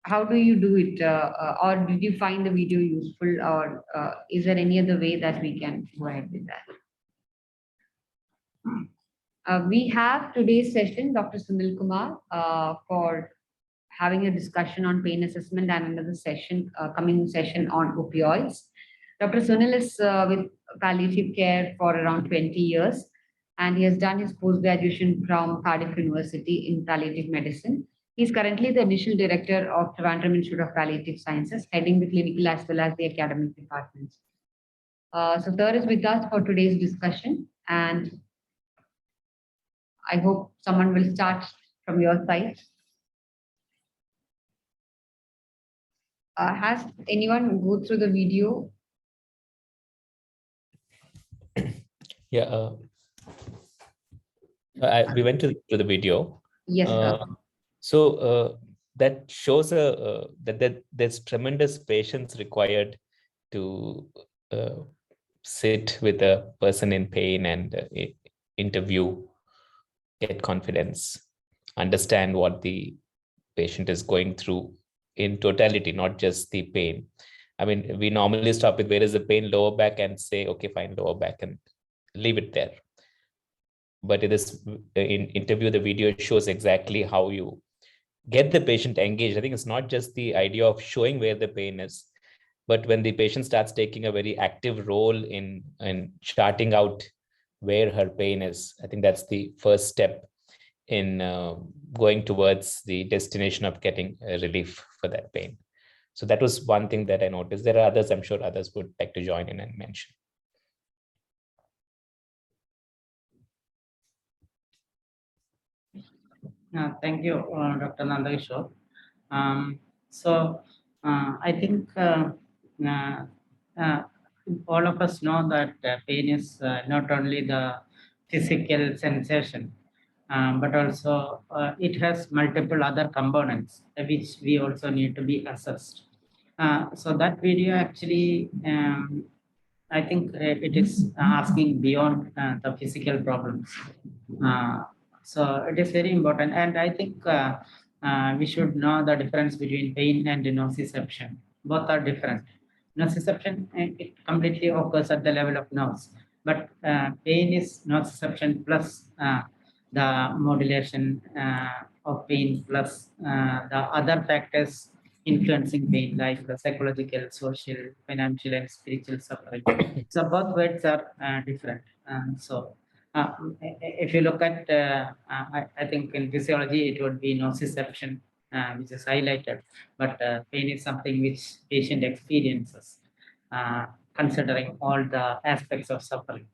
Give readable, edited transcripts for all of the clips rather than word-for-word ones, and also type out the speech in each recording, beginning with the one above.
how do you do it? Or did you find the video useful, or is there any other way that we can go ahead with that? We have today's session, Dr. Sunilkumar, for having a discussion on pain assessment, and another session, coming session on opioids. Dr. Sunil is with palliative care for around 20 years, and he has done his post-graduation from Cardiff University in palliative medicine. He is currently the initial director of Trivandrum Institute of Palliative Sciences, heading the clinical as well as the academic departments. So Sir is with us for today's discussion, and I hope someone will start from your side. Has anyone go through the video? Yeah, we went to the video. Yes, sir. So that shows that there's tremendous patience required to sit with a person in pain and interview, get confidence, understand what the patient is going through in totality, not just the pain. I mean, we normally stop with where is the pain, lower back, and say, okay, fine, lower back, and leave it there. But in this interview, the video shows exactly how you get the patient engaged. I think it's not just the idea of showing where the pain is, but when the patient starts taking a very active role in charting out where her pain is, I think that's the first step in going towards the destination of getting relief for that pain. So that was one thing that I noticed. There are others, I'm sure others would like to join in and mention. Thank you, Dr. Nandakishore. I think all of us know that pain is not only the physical sensation, but also it has multiple other components which we also need to be assessed. So that video actually, I think it is asking beyond the physical problems. So it is very important, and I think we should know the difference between pain and nociception. Both are different. Nociception, it completely occurs at the level of nerves, but pain is nociception plus the modulation of pain plus the other factors influencing pain, like the psychological, social, financial, and spiritual suffering. So both words are different. If you look at, I think in physiology, it would be nociception, which is highlighted, but pain is something which patient experiences, considering all the aspects of suffering.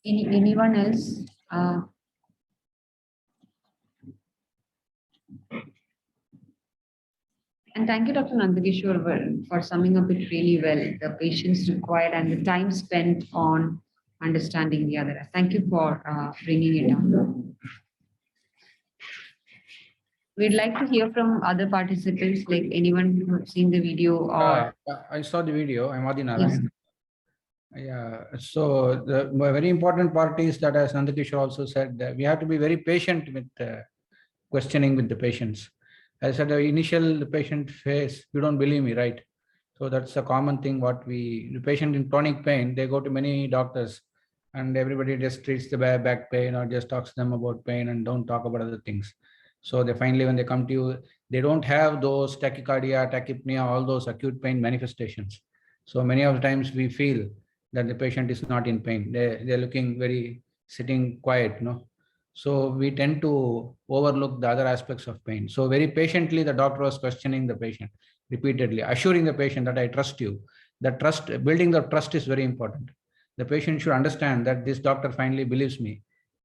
Anyone else? And thank you, Dr. Nandakishore, for summing up it really well, the patience required and the time spent on understanding the other. Thank you for bringing it down. We'd like to hear from other participants, like anyone who's seen the video or... I saw the video. I'm Adi Narayan. Yes. Yeah, so the very important part is that, as Nandakishore also said, that we have to be very patient with questioning with the patients. As at the initial patient phase, you don't believe me, right? So that's a common thing. The patient in chronic pain, they go to many doctors and everybody just treats the back pain or just talks to them about pain and don't talk about other things. So they finally, when they come to you, they don't have those tachycardia, tachypnea, all those acute pain manifestations. So many of the times we feel that the patient is not in pain. They're looking very sitting quiet, So we tend to overlook the other aspects of pain. So very patiently, the doctor was questioning the patient repeatedly, assuring the patient that I trust you. That trust, building the trust is very important. The patient should understand that this doctor finally believes me.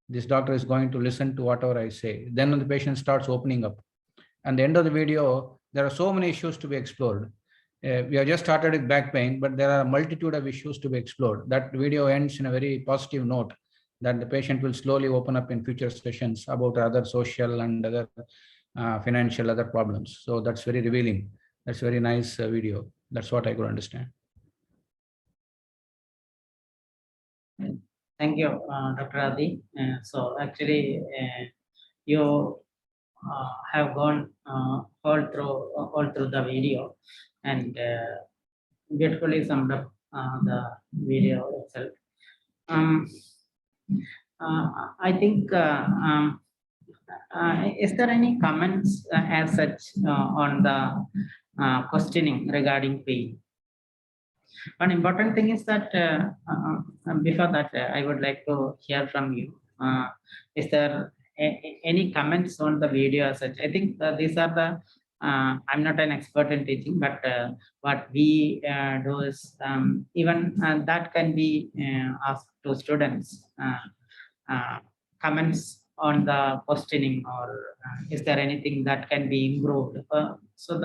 This doctor is going to listen to whatever I say. Then when the patient starts opening up. At the end of the video, there are so many issues to be explored. We have just started with back pain, but there are a multitude of issues to be explored. That video ends in a very positive note that the patient will slowly open up in future sessions about other social and other financial other problems. So that's very revealing. That's a very nice video. That's what I could understand. Thank you, Dr. Adi. So actually, you have gone all through the video and beautifully summed up the video itself. I think, is there any comments as such on the questioning regarding pain? One important thing is that before that, I would like to hear from you. Is there any comments on the video as such? I think these are the, I'm not an expert in teaching, but what we do is even that can be asked to students. Comments on the questioning, or is there anything that can be improved? So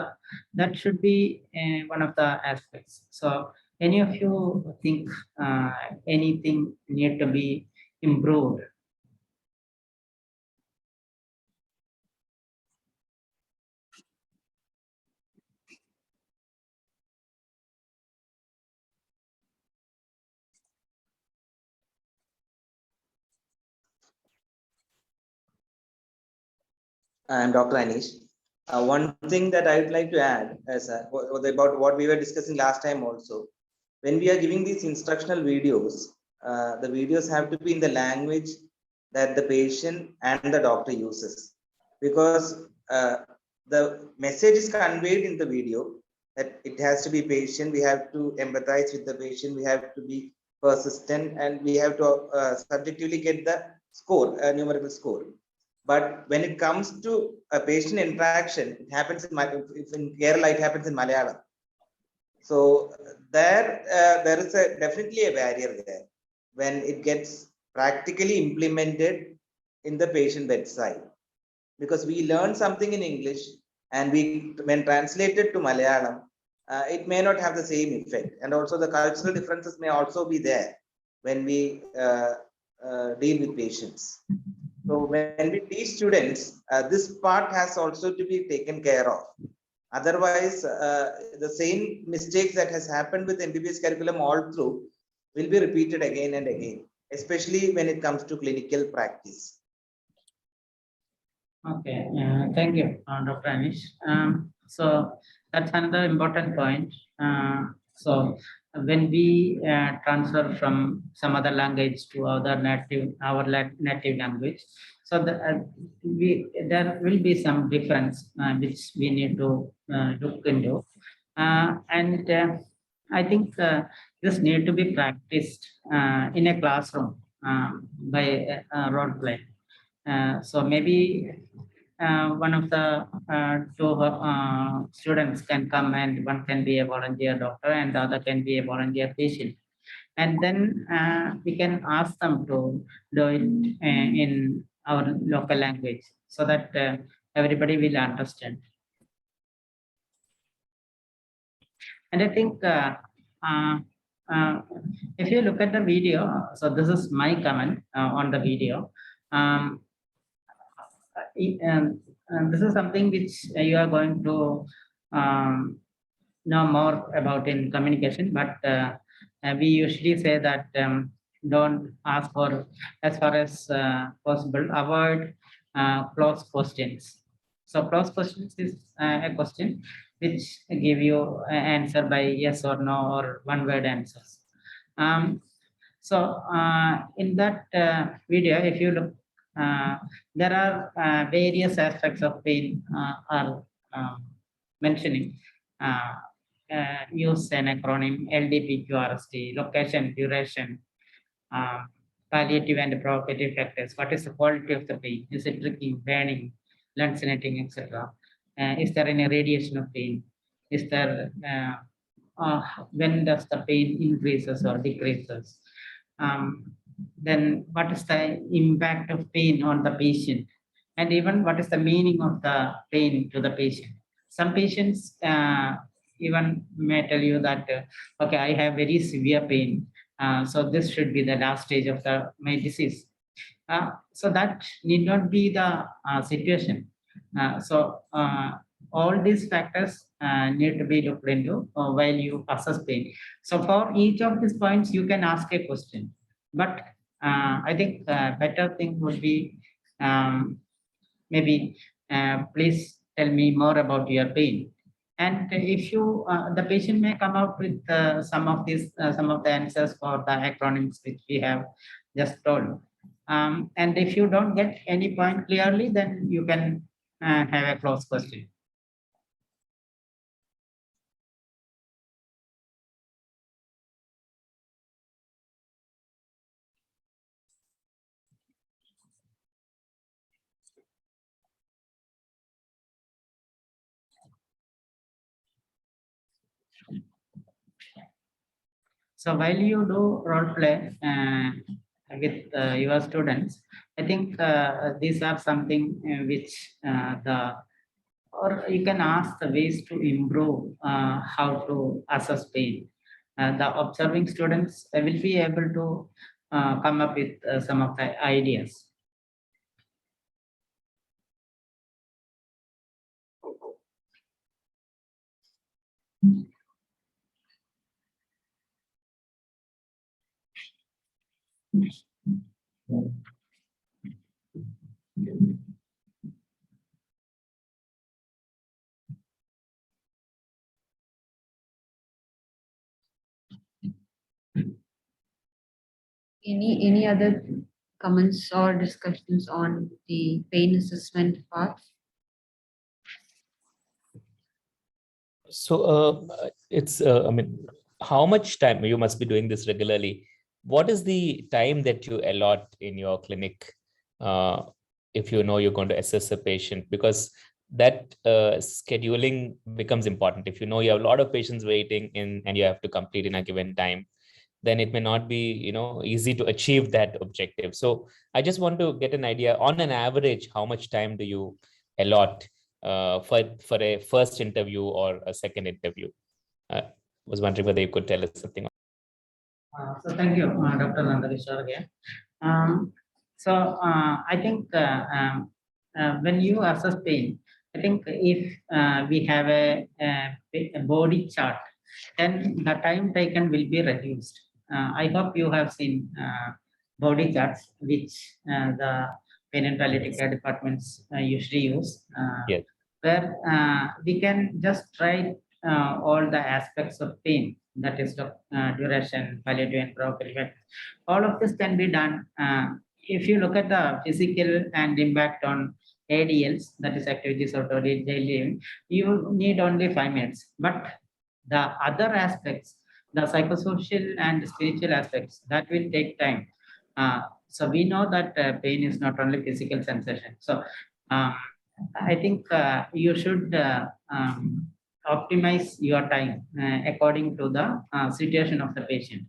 that should be one of the aspects. So any of you think anything need to be improved? I'm Dr. Anish. One thing that I would like to add is about what we were discussing last time also. When we are giving these instructional videos, the videos have to be in the language that the patient and the doctor uses, because the message is conveyed in the video that it has to be patient. We have to empathize with the patient. We have to be persistent, and we have to subjectively get the score, numerical score. But when it comes to a patient interaction, it happens in Kerala, it happens in Malayalam. So there is definitely a barrier there when it gets practically implemented in the patient bedside, because we learn something in English and when translated to Malayalam, it may not have the same effect. And also the cultural differences may also be there when we deal with patients. So when we teach students, this part has also to be taken care of. Otherwise, the same mistakes that has happened with MBBS curriculum all through will be repeated again and again, especially when it comes to clinical practice. Okay, thank you, Dr. Anish. So that's another important point. So when we transfer from some other language to our native language, so there will be some difference which we need to look into, and I think this need to be practiced in a classroom by role play. So maybe one of the two students can come, and one can be a volunteer doctor and the other can be a volunteer patient. And then we can ask them to do it in our local language so that everybody will understand. And I think if you look at the video, so this is my comment on the video. This is something which you are going to know more about in communication, but we usually say that don't ask for, as far as possible, avoid closed questions. So closed questions is a question which give you an answer by yes or no or one word answers. So in that video, if you look, there are various aspects of pain are mentioning. Use an acronym LDPQRST, location, duration, palliative and provocative factors. What is the quality of the pain? Is it pricking, burning, lancinating, etc.? Is there any radiation of pain? Is there when does the pain increases or decreases? Then what is the impact of pain on the patient? And even what is the meaning of the pain to the patient? Some patients even may tell you that, okay, I have very severe pain. So this should be the last stage of my disease. So that need not be the situation. So all these factors need to be looked into while you assess pain. So for each of these points, you can ask a question. But I think better thing would be maybe please tell me more about your pain. And if you, the patient may come out with some of the answers for the acronyms which we have just told. And if you don't get any point clearly, then you can have a close question. So while you do role play with your students, I think these are something which or you can ask the ways to improve how to assess pain. The observing students will be able to come up with some of the ideas. Any other comments or discussions on the pain assessment part? So I mean, how much time you must be doing this regularly? What is the time that you allot in your clinic if you know you're going to assess a patient? Because that scheduling becomes important. If you know you have a lot of patients waiting and you have to complete in a given time, then it may not be easy to achieve that objective. So I just want to get an idea, on an average, how much time do you allot for a first interview or a second interview? Was wondering whether you could tell us something. So thank you, Dr. Nandakishore again. I think when you assess pain, I think if we have a body chart, then the time taken will be reduced. I hope you have seen body charts, which the pain and palliative care departments usually use, Yes. where we can just write all the aspects of pain, that is the duration, palliative and provocative. All of this can be done. If you look at the physical and impact on ADLs, that is activities of daily living, you need only 5 minutes. But the other aspects, the psychosocial and spiritual aspects, that will take time. So we know that pain is not only physical sensation. So I think you should optimize your time according to the situation of the patient.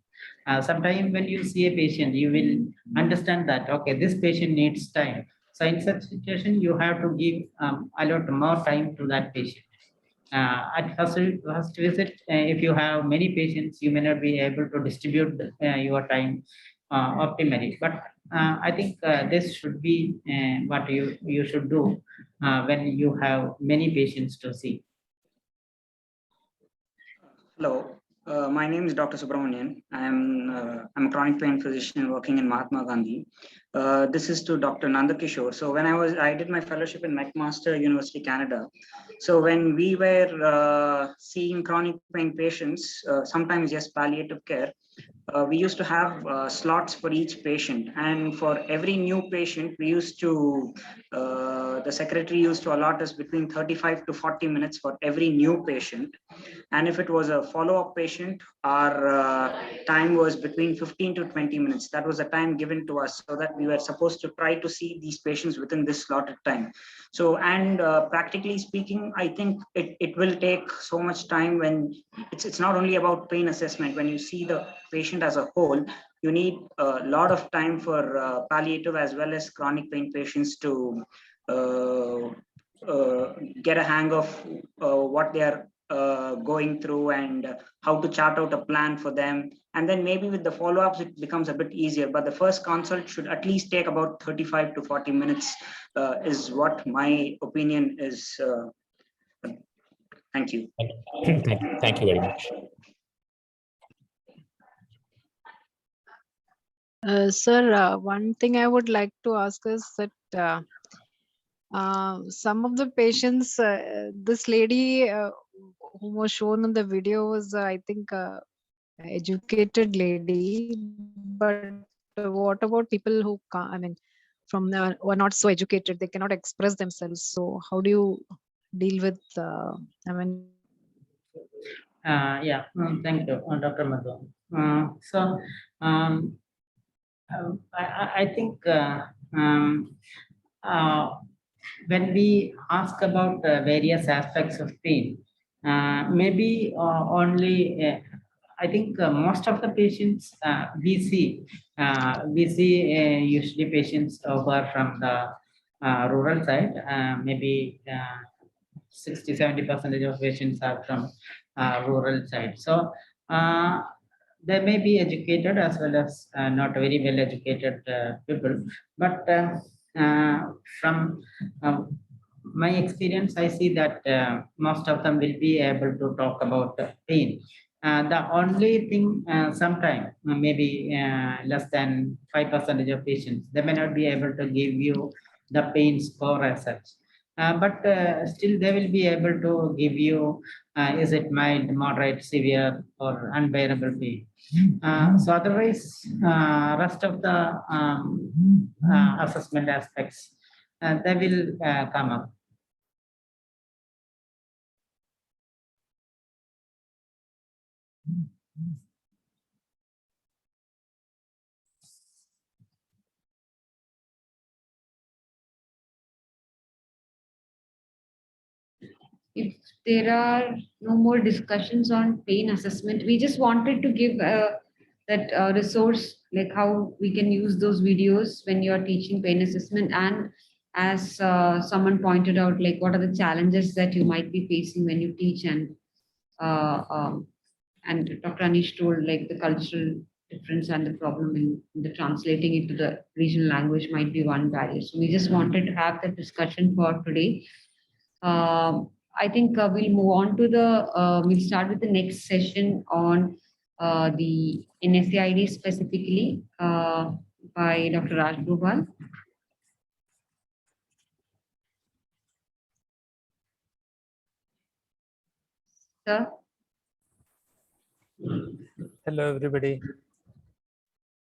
Sometimes when you see a patient, you will understand that, okay, this patient needs time. So in such situation, you have to give allot more time to that patient. At first visit, if you have many patients, you may not be able to distribute your time optimally. But I think this should be what you should do when you have many patients to see. Hello, my name is Dr. Subramanian. I'm a chronic pain physician working in Mahatma Gandhi. This is to Dr. Nandakishore. So when I did my fellowship in McMaster University, Canada. So when we were seeing chronic pain patients, sometimes yes, palliative care, we used to have slots for each patient, and for every new patient, we used to, the secretary used to allot us between 35 to 40 minutes for every new patient. And if it was a follow-up patient, our time was between 15 to 20 minutes. That was the time given to us, so that we were supposed to try to see these patients within this slotted time. So, and practically speaking, I think it will take so much time when it's not only about pain assessment. When you see the patient as a whole, you need a lot of time for palliative as well as chronic pain patients to get a hang of what they are going through and how to chart out a plan for them. And then maybe with the follow-ups, it becomes a bit easier. But the first consult should at least take about 35 to 40 minutes is what my opinion is. Thank you. Thank you very much. Sir, one thing I would like to ask is that some of the patients, this lady who was shown in the video was, I think, educated lady. But what about people who can't, I mean, who are not so educated, they cannot express themselves. So how do you deal with, I mean, Thank you, Dr. Madhu. So, um, I think when we ask about various aspects of pain, maybe only I think most of the patients we see usually patients who are from the rural side, maybe 60-70% of patients are from rural side. So they may be educated as well as not very well educated people, but from my experience, I see that most of them will be able to talk about pain. The only thing, sometime maybe less than 5% of patients, they may not be able to give you the pain score as such. But still they will be able to give you is it mild, moderate, severe, or unbearable pain. So otherwise, rest of the assessment aspects, they will come up. If there are no more discussions on pain assessment, we just wanted to give that resource, like how we can use those videos when you're teaching pain assessment. And as someone pointed out, like what are the challenges that you might be facing when you teach, uh, um, and Dr. Anish told like the cultural difference and the problem in the translating it to the regional language might be one barrier. So we just wanted to have that discussion for today. I think we'll move on to we'll start with the next session on the NSAID specifically by Dr. Rajagopal. Sir. Hello, everybody.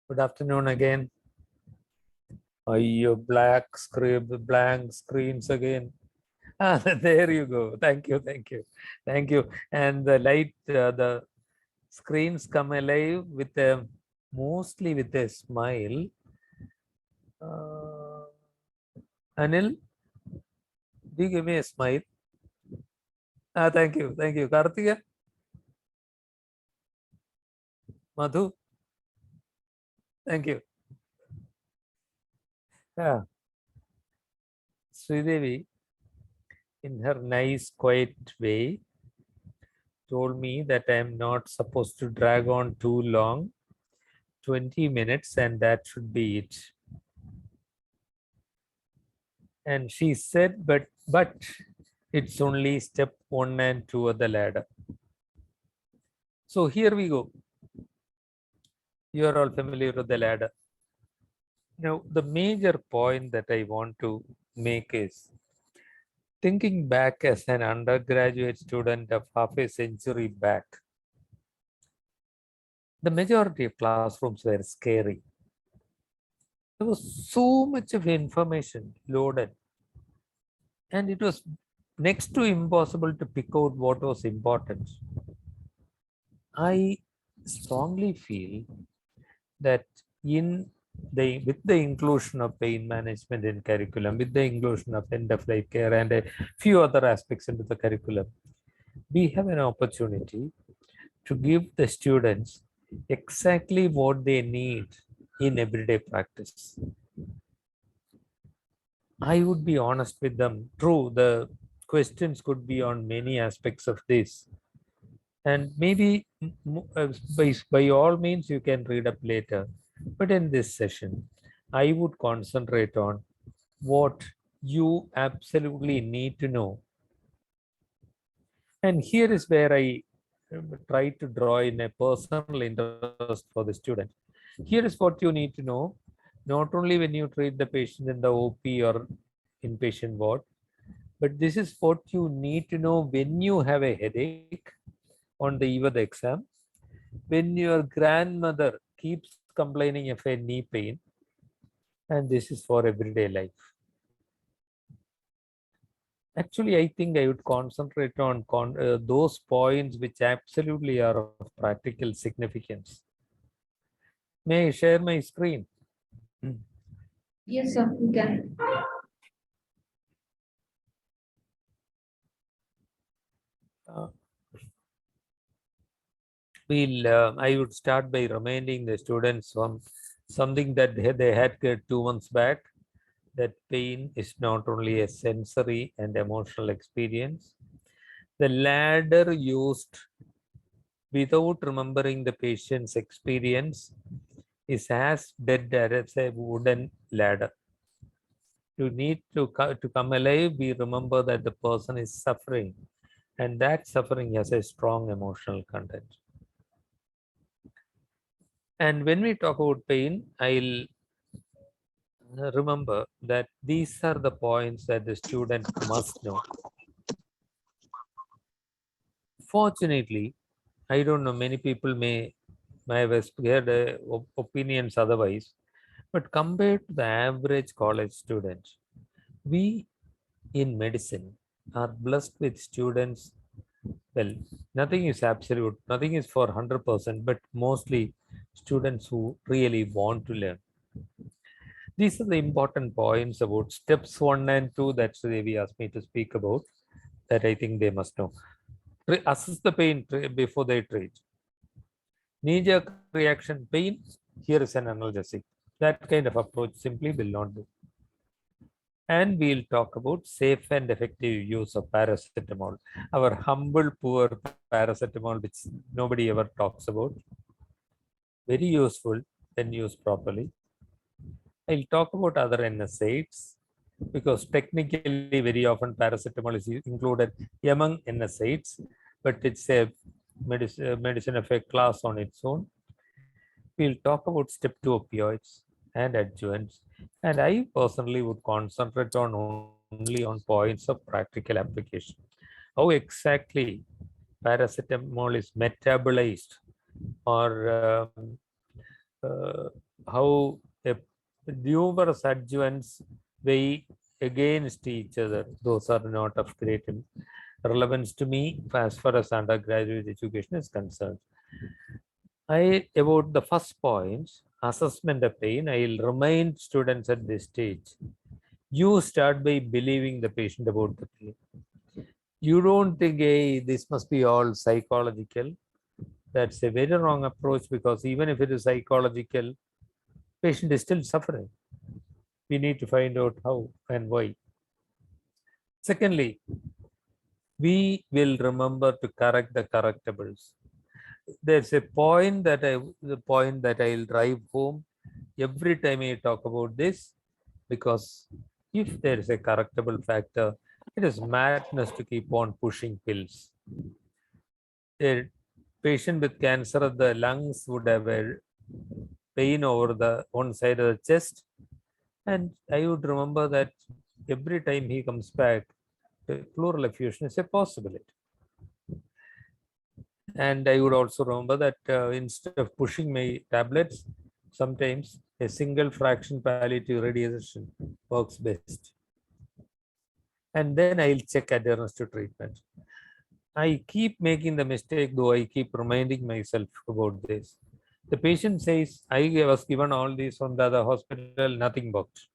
Good afternoon again. Your blank screens again. There you go. Thank you, thank you, thank you. And the light, the screens come alive with mostly with a smile. Anil, do you give me a smile? Thank you, thank you. Karthika, Madhu, thank you. Yeah. Sridevi, in her nice, quiet way, told me that I am not supposed to drag on too long, 20 minutes, and that should be it. And she said, but it's only step 1 and 2 of the ladder. So here we go. You are all familiar with the ladder. Now, the major point that I want to make is, thinking back as an undergraduate student of half a century back, the majority of classrooms were scary. There was so much of information loaded, and it was next to impossible to pick out what was important. I strongly feel that with the inclusion of pain management in curriculum, with the inclusion of end-of-life care and a few other aspects into the curriculum, we have an opportunity to give the students exactly what they need in everyday practice. I would be honest with them. True, the questions could be on many aspects of this. And maybe by all means, you can read up later. But in this session, I would concentrate on what you absolutely need to know And here is where I try to draw in a personal interest for the student. Here is what you need to know, not only when you treat the patient in the OP or inpatient ward, but this is what you need to know when you have a headache on the eve of the exam, when your grandmother keeps complaining of a knee pain, and this is for everyday life. Actually, I think I would concentrate on those points which absolutely are of practical significance. May I share my screen? Yes, sir, you can. I would start by reminding the students on something that they had 2 months back, that pain is not only a sensory and emotional experience. The ladder used without remembering the patient's experience is as dead as a wooden ladder. You need to come alive, we remember that the person is suffering, and that suffering has a strong emotional content. And when we talk about pain, I'll remember that these are the points that the student must know. Fortunately, I don't know, many people may have heard opinions otherwise, but compared to the average college student, we in medicine are blessed with students. Well, nothing is absolute, nothing is for 100%, but mostly students who really want to learn. These are the important points about steps 1 and 2 that Devi asked me to speak about, that I think they must know. Assess the pain before they treat. Knee-jerk reaction pain, here is an analgesic. That kind of approach simply will not do. And we'll talk about safe and effective use of paracetamol. Our humble, poor paracetamol, which nobody ever talks about. Very useful when used properly. I'll talk about other NSAIDs, because technically very often paracetamol is included among NSAIDs, but it's a medicine of a class on its own. We'll talk about step 2 opioids and adjuvants, and I personally would concentrate on only on points of practical application. How exactly paracetamol is metabolized, or how numerous adjuvants weigh against each other. Those are not of great relevance to me as far as undergraduate education is concerned. About the first points, assessment of pain, I'll remind students at this stage, you start by believing the patient about the pain. You don't think, hey, this must be all psychological. That's a very wrong approach, because even if it is psychological, patient is still suffering. We need to find out how and why. Secondly, we will remember to correct the correctables. There's a point that I'll drive home every time I talk about this, because if there is a correctable factor, it is madness to keep on pushing pills. A patient with cancer of the lungs would have a pain over the one side of the chest, and I would remember that every time he comes back, pleural effusion is a possibility. And I would also remember that instead of pushing my tablets, sometimes a single fraction palliative radiation works best. And then I'll check adherence to treatment. I keep making the mistake, though I keep reminding myself about this. The patient says, I was given all this from the other hospital, nothing worked.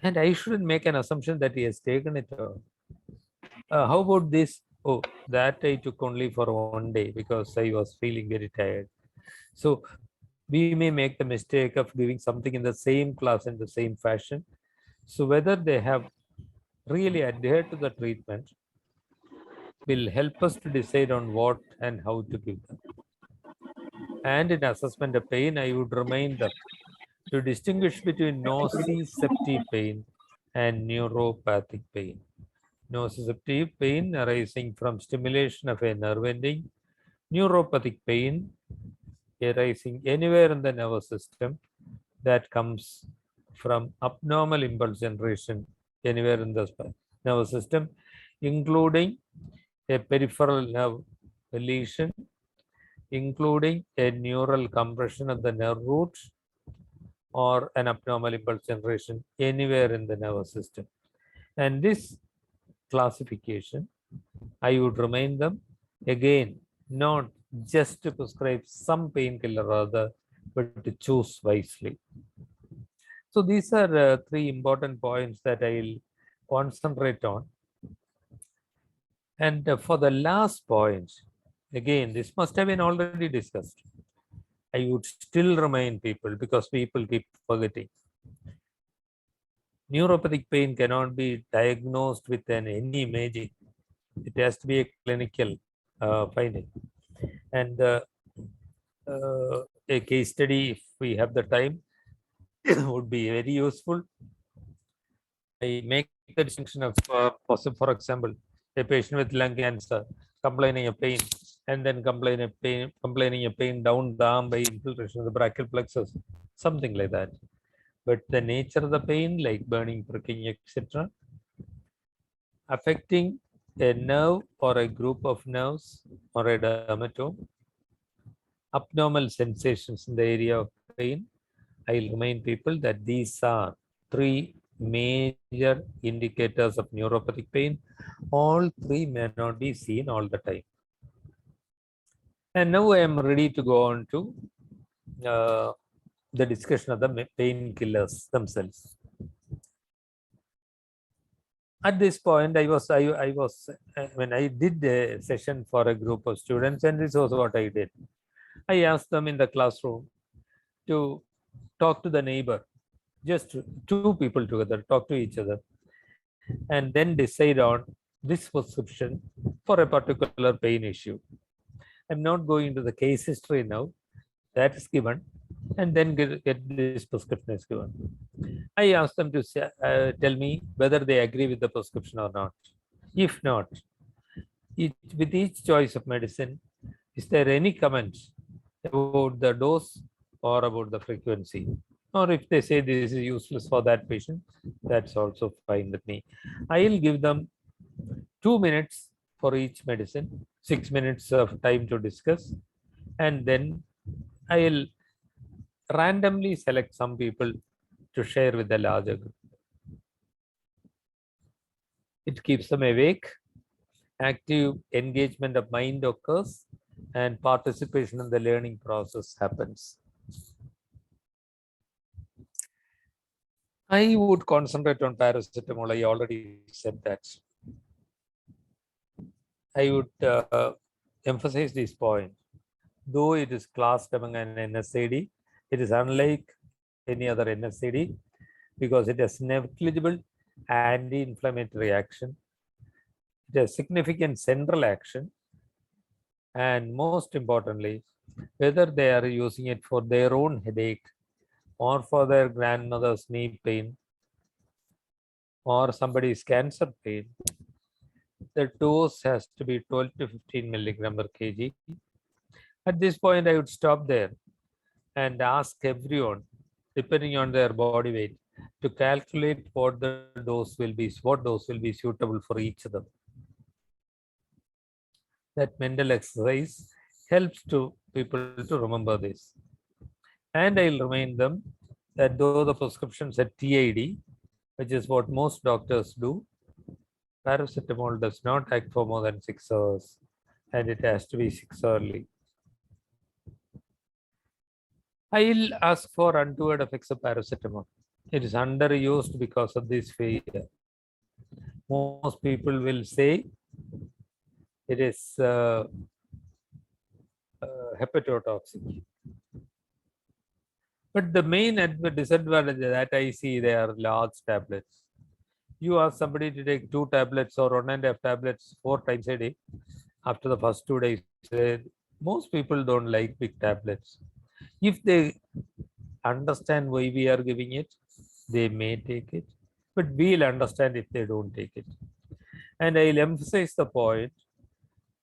And I shouldn't make an assumption that he has taken it all. How about this? Oh, that I took only for 1 day because I was feeling very tired. So we may make the mistake of giving something in the same class in the same fashion. So whether they have really adhered to the treatment will help us to decide on what and how to give them. And in assessment of pain, I would remind them to distinguish between nociceptive pain and neuropathic pain. nociceptive pain arising from stimulation of a nerve ending, neuropathic pain arising anywhere in the nervous system that comes from abnormal impulse generation anywhere in the nervous system, including a peripheral nerve lesion, including a neural compression of the nerve roots, or an abnormal impulse generation anywhere in the nervous system. And this classification, I would remind them again, not just to prescribe some painkiller or other, but to choose wisely. So these are three important points that I'll concentrate on. And for the last point, again, this must have been already discussed. I would still remind people, because people keep forgetting. Neuropathic pain cannot be diagnosed with any imaging. It has to be a clinical finding. And a case study, if we have the time, would be very useful. I make the distinction of, for example, a patient with lung cancer complaining of pain, and then complaining of pain down the arm by infiltration of the brachial plexus, something like that. But the nature of the pain, like burning, pricking, etc., affecting a nerve or a group of nerves or a dermatome, abnormal sensations in the area of pain, I will remind people that these are three major indicators of neuropathic pain. All three may not be seen all the time. And now I am ready to go on to the discussion of the painkillers themselves. At this point, I was when I did a session for a group of students, and this was what I did. I asked them in the classroom to talk to the neighbor, just two people together, talk to each other, and then decide on this prescription for a particular pain issue. I'm not going into the case history now. That is given, and then get this prescription is given. I asked them to tell me whether they agree with the prescription or not. If not, with each choice of medicine, is there any comment about the dose or about the frequency? Or if they say this is useless for that patient, that's also fine with me. I'll give them 2 minutes for each medicine, 6 minutes of time to discuss, and then I'll randomly select some people to share with the larger group. It keeps them awake, active engagement of mind occurs, and participation in the learning process happens. I would concentrate on paracetamol. I already said that. I would emphasize this point. Though it is classed among an NSAID, it is unlike any other NSAID because it has negligible anti-inflammatory action. It has significant central action, and most importantly, whether they are using it for their own headache or for their grandmother's knee pain or somebody's cancer pain, the dose has to be 12 to 15 milligram per kg. At this point, I would stop there and ask everyone, depending on their body weight, to calculate what dose will be suitable for each of them. That mental exercise helps people to remember this. And I'll remind them that though the prescriptions are TID, which is what most doctors do, paracetamol does not act for more than 6 hours, and it has to be 6 early. I'll ask for untoward effects of paracetamol. It is underused because of this failure. Most people will say it is hepatotoxic. But the main disadvantage that I see, they are large tablets. You ask somebody to take 2 tablets or 1.5 tablets 4 times a day. After the first 2 days, most people don't like big tablets. If they understand why we are giving it, they may take it, but we'll understand if they don't take it. And I'll emphasize the point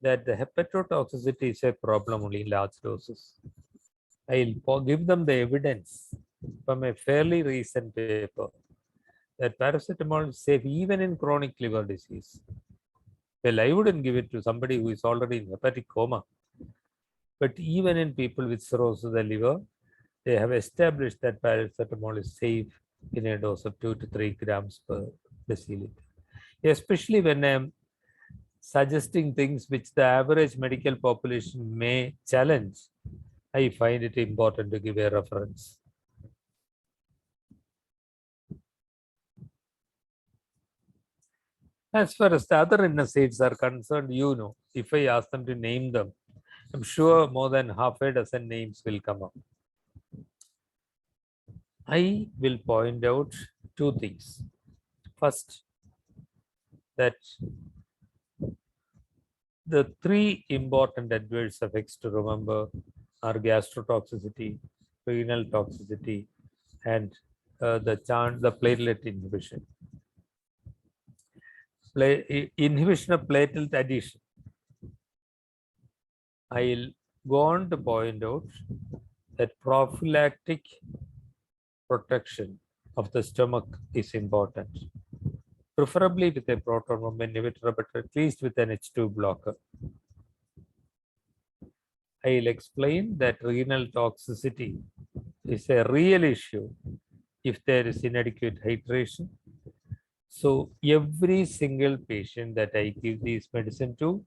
that the hepatotoxicity is a problem only in large doses. I'll give them the evidence from a fairly recent paper that paracetamol is safe even in chronic liver disease. Well, I wouldn't give it to somebody who is already in hepatic coma. But even in people with cirrhosis of the liver, they have established that paracetamol is safe in a dose of 2 to 3 grams per deciliter. Especially when I'm suggesting things which the average medical population may challenge, I find it important to give a reference. As far as the other NSAIDs are concerned, if I ask them to name them, I'm sure more than half a dozen names will come up. I will point out two things. First, that the three important adverse effects to remember are gastrotoxicity, renal toxicity, and the platelet inhibition. Inhibition of platelet addition. I'll go on to point out that prophylactic protection of the stomach is important, preferably with a proton pump inhibitor, but at least with an H2 blocker. I'll explain that renal toxicity is a real issue if there is inadequate hydration. So every single patient that I give this medicine to,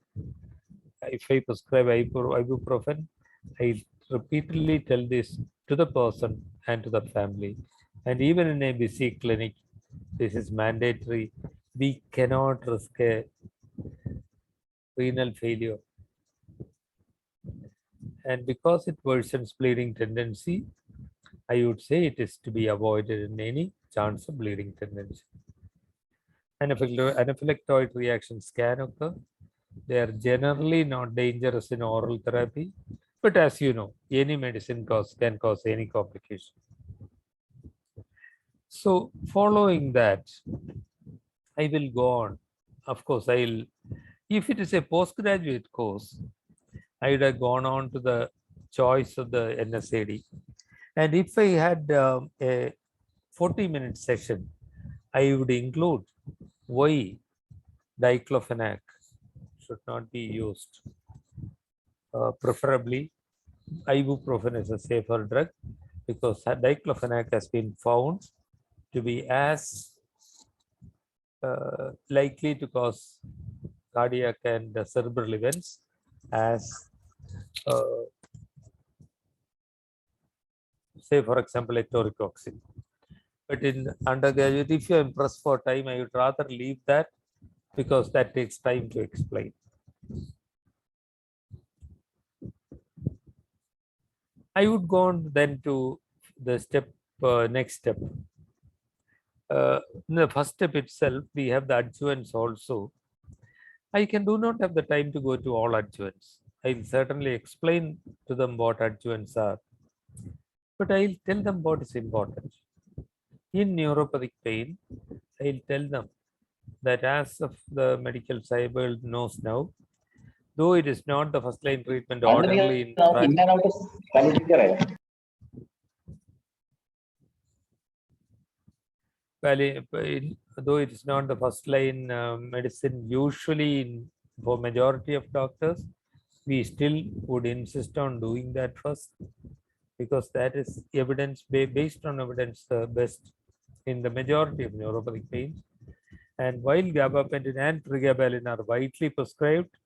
if I prescribe ibuprofen, I repeatedly tell this to the person and to the family. And even in a busy clinic, this is mandatory. We cannot risk a renal failure. And because it worsens bleeding tendency, I would say it is to be avoided in any chance of bleeding tendency. Anaphylactoid reactions can occur. They are generally not dangerous in oral therapy, but as you know, any medicine can cause any complication. So following that, I will go on. Of course, if it is a postgraduate course, I would have gone on to the choice of the NSAID. And if I had a 40-minute session, I would include why diclofenac should not be used. Preferably, ibuprofen is a safer drug because diclofenac has been found to be as likely to cause cardiac and cerebral events as say, for example, toricoxine. But in undergraduate, if you are pressed for time, I would rather leave that because that takes time to explain. I would go on then to the next step. In the first step itself, we have the adjuvants also. I do not have the time to go to all adjuvants. I'll certainly explain to them what adjuvants are, but I'll tell them what is important. In neuropathic pain, I'll tell them that as of the medical science knows now, though it is not the first line treatment orderly in though it is not the first line medicine usually for majority of doctors, we still would insist on doing that first because that is evidence based on evidence the best in the majority of neuropathic pains. And while gabapentin and pregabalin are widely prescribed,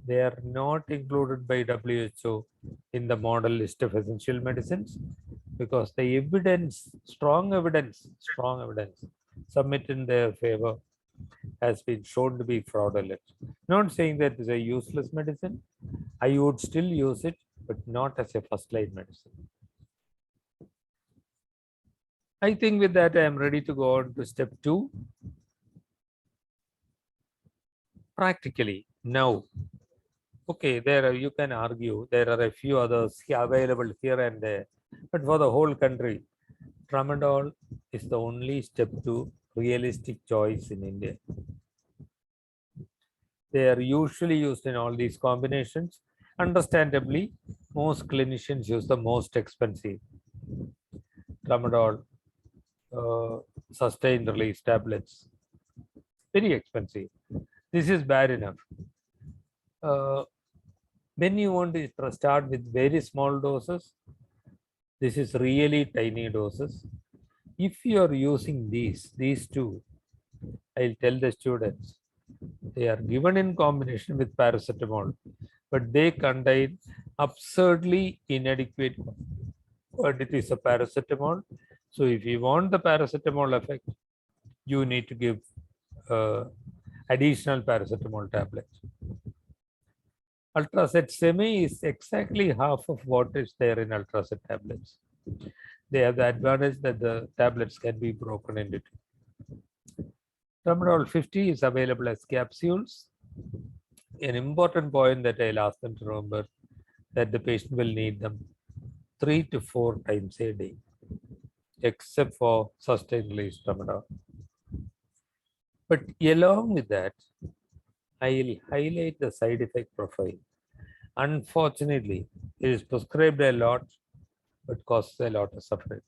they are not included by WHO in the model list of essential medicines because the evidence, strong evidence submitted in their favor has been shown to be fraudulent. Not saying that it's a useless medicine. I would still use it, but not as a first line medicine. I think with that, I am ready to go on to step 2. Practically, now, okay, you can argue there are a few others available here and there, but for the whole country, tramadol is the only step 2 realistic choice in India. They are usually used in all these combinations. Understandably, most clinicians use the most expensive tramadol sustained release tablets. Very expensive. This is bad enough. When you want to start with very small doses, this is really tiny doses. If you are using these two, I'll tell the students, they are given in combination with paracetamol, but they contain absurdly inadequate quantities of paracetamol. So if you want the paracetamol effect, you need to give additional paracetamol tablets. Ultracet semi is exactly half of what is there in Ultracet tablets. They have the advantage that the tablets can be broken into two. Tramadol 50 is available as capsules. An important point that I'll ask them to remember, that the patient will need them 3 to 4 times a day, except for sustained release tramadol. But along with that, I will highlight the side effect profile. Unfortunately, it is prescribed a lot, but causes a lot of suffering.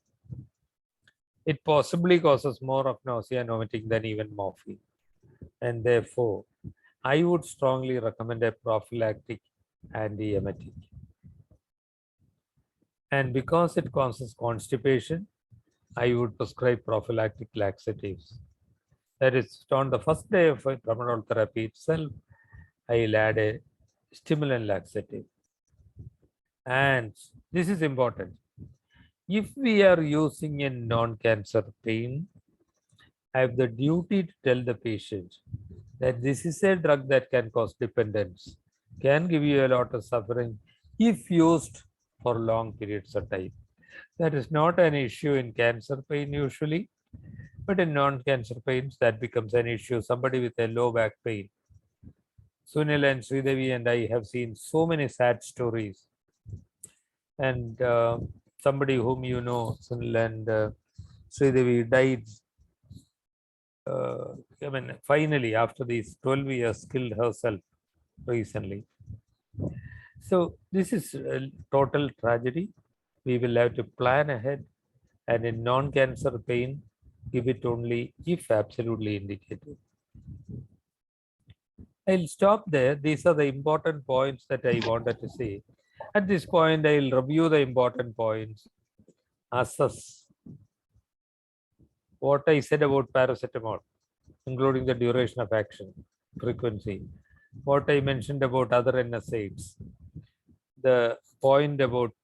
It possibly causes more of nausea and vomiting than even morphine. And therefore, I would strongly recommend a prophylactic antiemetic. And because it causes constipation, I would prescribe prophylactic laxatives. That is, on the first day of tramadol therapy itself, I'll add a stimulant laxative. And this is important. If we are using a non-cancer pain, I have the duty to tell the patient that this is a drug that can cause dependence, can give you a lot of suffering if used for long periods of time. That is not an issue in cancer pain usually, but in non-cancer pains, that becomes an issue. Somebody with a low back pain. Sunil and Sridevi and I have seen so many sad stories. And somebody whom you know, Sunil and Sridevi, died. Finally, after these 12 years, killed herself recently. So this is a total tragedy. We will have to plan ahead, and in non-cancer pain, give it only if absolutely indicated. I'll stop there. These are the important points that I wanted to say. At this point, I'll review the important points, assess what I said about paracetamol, including the duration of action, frequency, what I mentioned about other NSAIDs, the point about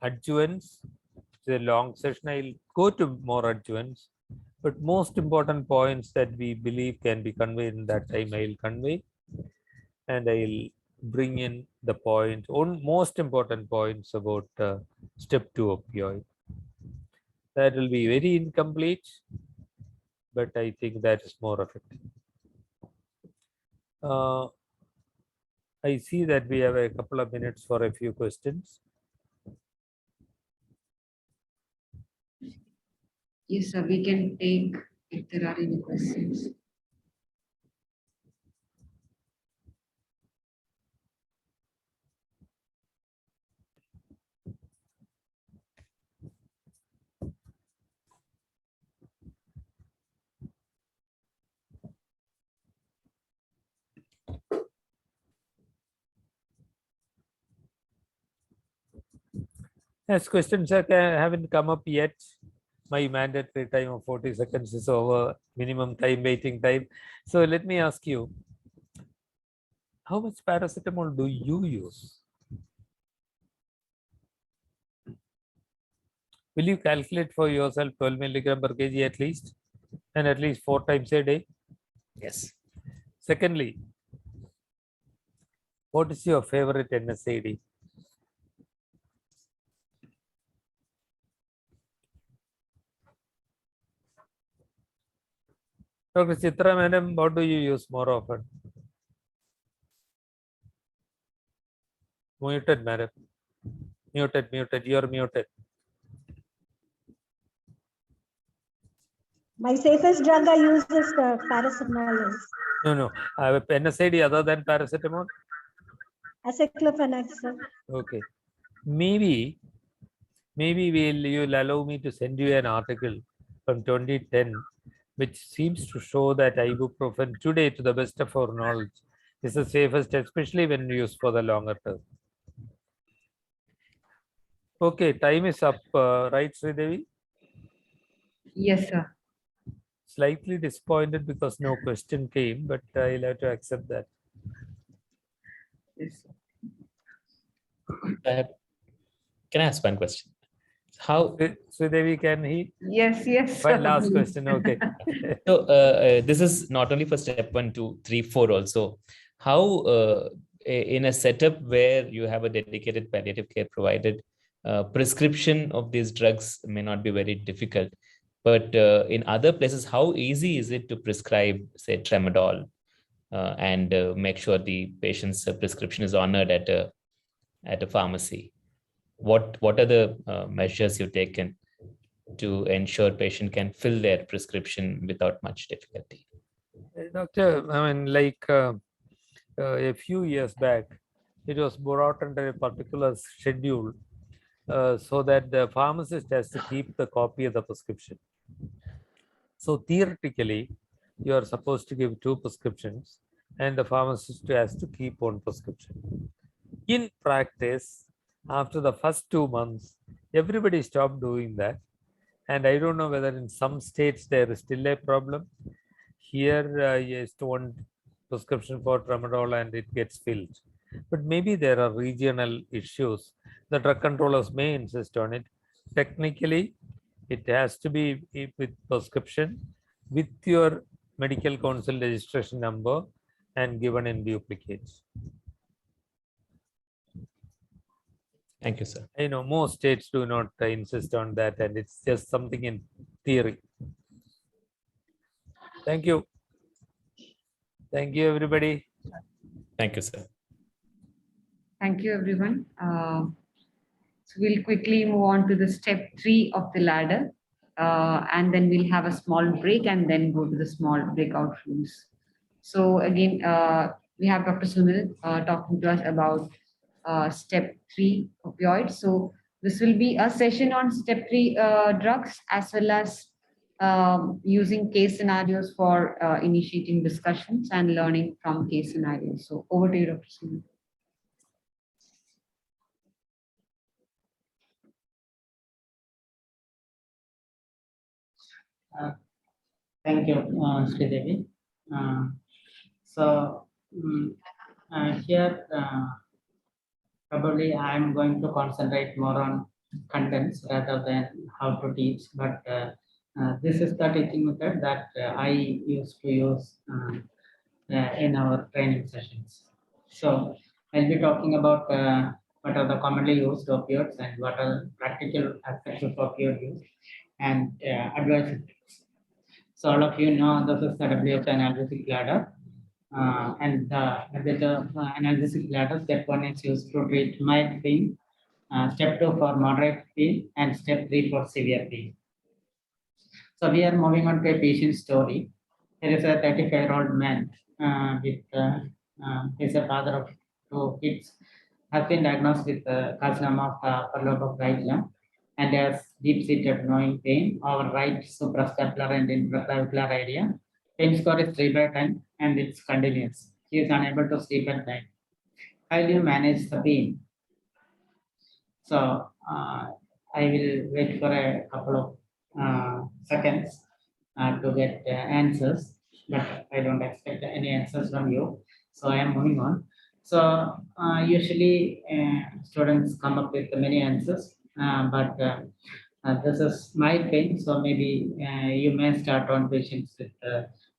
adjuvants. It's a long session. I'll go to more adjuvants, but most important points that we believe can be conveyed in that time, I'll convey, and I'll bring in the point, most important points about step 2 opioid. That will be very incomplete, but I think that is more effective. I see that we have a couple of minutes for a few questions. Yes, sir, we can take if there are any questions. As questions haven't come up yet, my mandatory time of 40 seconds is over, minimum time, waiting time. So let me ask you, how much paracetamol do you use? Will you calculate for yourself 12 milligram per kg at least, and at least 4 times a day? Yes. Secondly, what is your favorite NSAID? Dr. Chitra, madam, what do you use more often? Muted, madam. Muted, you're muted. My safest drug I use is paracetamol. No. I have a NSAID other than paracetamol. Aceclofenac, sir. Okay. Maybe you'll allow me to send you an article from 2010, which seems to show that ibuprofen today, to the best of our knowledge, is the safest, especially when used for the longer term. Okay, time is up, right, Sridevi? Yes, sir. Slightly disappointed because no question came, but I'll have to accept that. Yes, sir. Can I ask one question? How Sridevi, can he? Yes, yes. One sir, last please. question, okay. so this is not only for step 1, 2, 3, 4 also. How in a setup where you have a dedicated palliative care provided, prescription of these drugs may not be very difficult, but in other places, how easy is it to prescribe, say, tramadol, and make sure the patient's prescription is honored at a pharmacy? What are the measures you've taken to ensure patient can fill their prescription without much difficulty? Doctor, I mean, like a few years back, it was brought under a particular schedule so that the pharmacist has to keep the copy of the prescription. So theoretically, you are supposed to give 2 prescriptions and the pharmacist has to keep 1 prescription. In practice, after the first 2 months, everybody stopped doing that. And I don't know whether in some states there is still a problem. Here, yes, 1 prescription for tramadol and it gets filled. But maybe there are regional issues. The drug controllers may insist on it. Technically, it has to be with prescription, with your medical council registration number and given in duplicate. Thank you, sir. I know most states do not insist on that, and it's just something in theory. Thank you. Thank you, everybody. Thank you, sir. Thank you, everyone. So we'll quickly move on to the step 3 of the ladder, and then we'll have a small break and then go to the small breakout rooms. So again, we have Dr. Sunil talking to us about step 3 opioids. So this will be a session on step 3 drugs, as well as using case scenarios for initiating discussions and learning from case scenarios. So over to you, Dr. Sunil. Thank you, Sridevi. Here, probably I'm going to concentrate more on contents rather than how to teach, but this is the teaching method that I used to use in our training sessions. So I'll be talking about what are the commonly used opioids and what are practical aspects of opioid use and advice. So all of you know this is the WHO analgesic ladder. And the analgesic ladder, step 1 is used to treat mild pain, step 2 for moderate pain, and step 3 for severe pain. So we are moving on to a patient story. Here is a 35-year-old man he's a father of 2 kids, has been diagnosed with carcinoma of the upper lobe of right lung and has deep-seated gnawing pain over right suprascapular and intraclavicular area. Pain score is 3/10 and it's continuous. He is unable to sleep at night. How will you manage the pain? So I will wait for a couple of seconds to get answers, but I don't expect any answers from you. So I am moving on. So usually students come up with many answers, but this is mild pain. So maybe you may start on patients with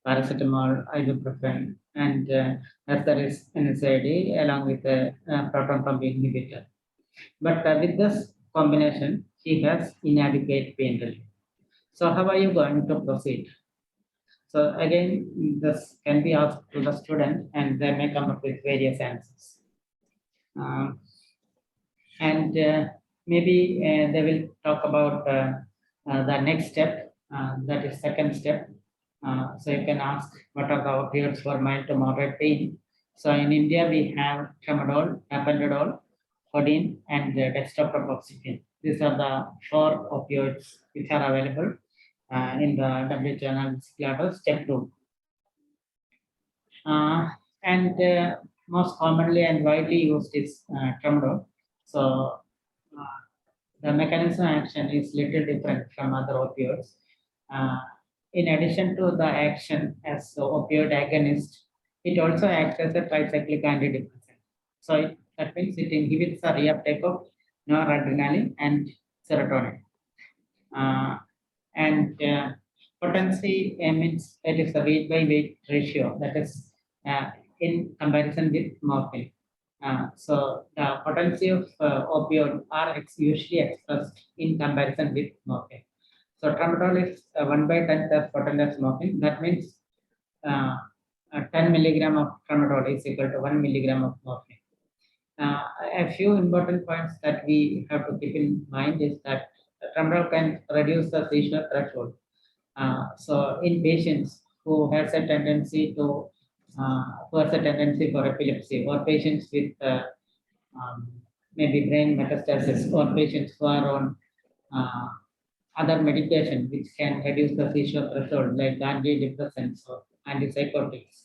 paracetamol, ibuprofen, and as there is NSAID along with a proton pump inhibitor. But with this combination, he has inadequate pain relief. So how are you going to proceed? So again, this can be asked to the student and they may come up with various answers. And maybe they will talk about the next step, that is second step. So you can ask what are the opioids for mild to moderate pain. So in India, we have tramadol, tapentadol, codeine, and dextropropoxyphene. These are the 4 opioids which are available in the WHO analysis level step 2. And most commonly and widely used is tramadol. So the mechanism of action is little different from other opioids. In addition to the action as the opioid agonist, it also acts as a tricyclic antidepressant. So that means it inhibits the reuptake of noradrenaline and serotonin. And potency means it is the weight by weight ratio, that is in comparison with morphine. So the potency of opioid are usually expressed in comparison with morphine. So tramadol is 1/10 as potent as morphine. That means 10 milligram of tramadol is equal to 1 milligram of morphine. A few important points that we have to keep in mind is that tramadol can reduce the seizure threshold. So in patients who has a tendency for epilepsy, or patients with maybe brain metastasis, or patients who are on other medication which can reduce the seizure threshold, like antidepressants or antipsychotics,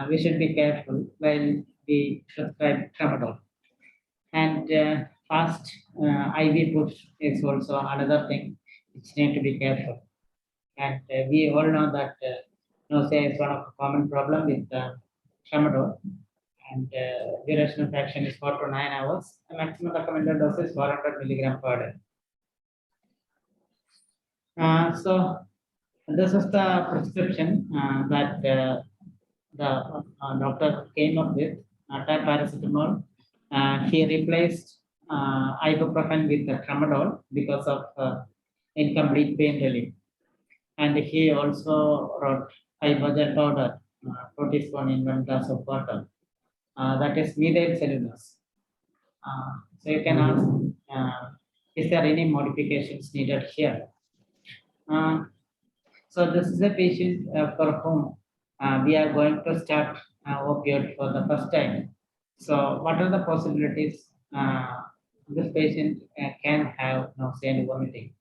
we should be careful while we prescribe tramadol. And fast IV push is also another thing which need to be careful. And we all know that nausea is one of the common problem with tramadol, and duration of action is 4 to 9 hours. The maximum recommended dose is 400 milligram per day. So this is the prescription that the doctor came up with, paracetamol. He replaced ibuprofen with the tramadol because of incomplete pain relief. And he also wrote hydrogen powder, 2 teaspoons in 1 glass of water. That is methyl cellulose. So you can ask, is there any modifications needed here? So this is a patient for whom we are going to start opioid for the first time. So what are the possibilities? This patient can have nausea and vomiting.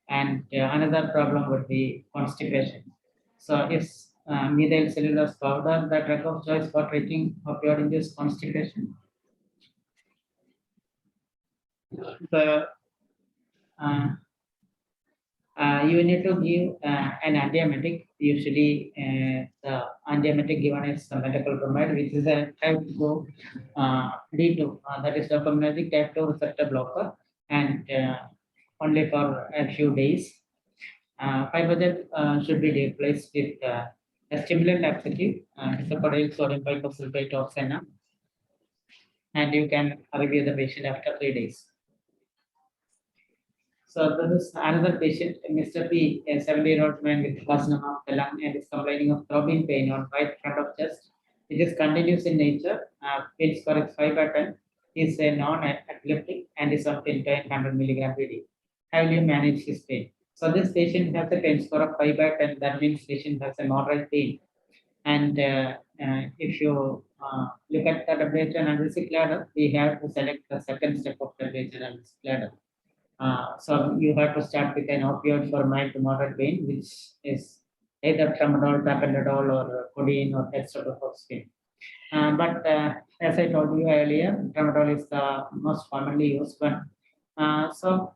And another problem would be constipation. So is methyl cellulose powder the drug of choice for treating opioid-induced constipation? So you need to give an antiemetic. Usually, the antiemetic given is metoclopramide, which is a type 2 D2, that is dopaminergic type 2 receptor blocker, and only for a few days. 500 should be replaced with a stimulant laxative, disocodyl sodium bicarbosulfate of Senna, and you can review the patient after 3 days. So this is another patient, Mr. P, a 70-year-old man with carcinoma of the lung, and is complaining of throbbing pain on right front of chest. It is continuous in nature. Pain score is 5/10. He is a non-epileptic and is on pain 100 milligram PD. How will you manage his pain? So this patient has a pain score of 5/10. That means patient has a moderate pain. And if you look at the WHO analysis ladder, we have to select the second step of the WHO analysis ladder. So you have to start with an opioid for mild to moderate pain, which is either tramadol, tapentadol, or codeine, or dextropropoxyphene. But as I told you earlier, tramadol is the most commonly used one. So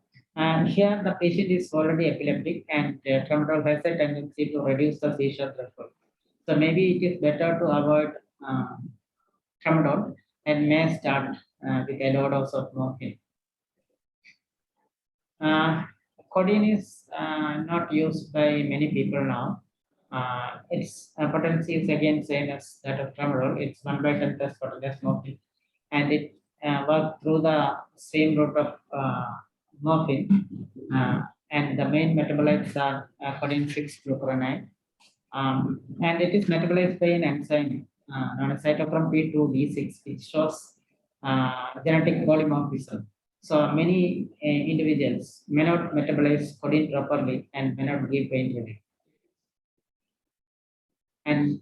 here the patient is already epileptic, and tramadol has a tendency to reduce the seizure threshold. So maybe it is better to avoid tramadol and may start with a low dose of morphine. Codeine is not used by many people now. Its potency is again same as that of tramadol. It's 1/10 as potent as morphine, and it works through the same route of morphine. And the main metabolites are codeine 6-glucuronide, and it is metabolized by an enzyme known as cytochrome P2D6, which shows genetic polymorphism. So many individuals may not metabolize codeine properly and may not give pain relief. and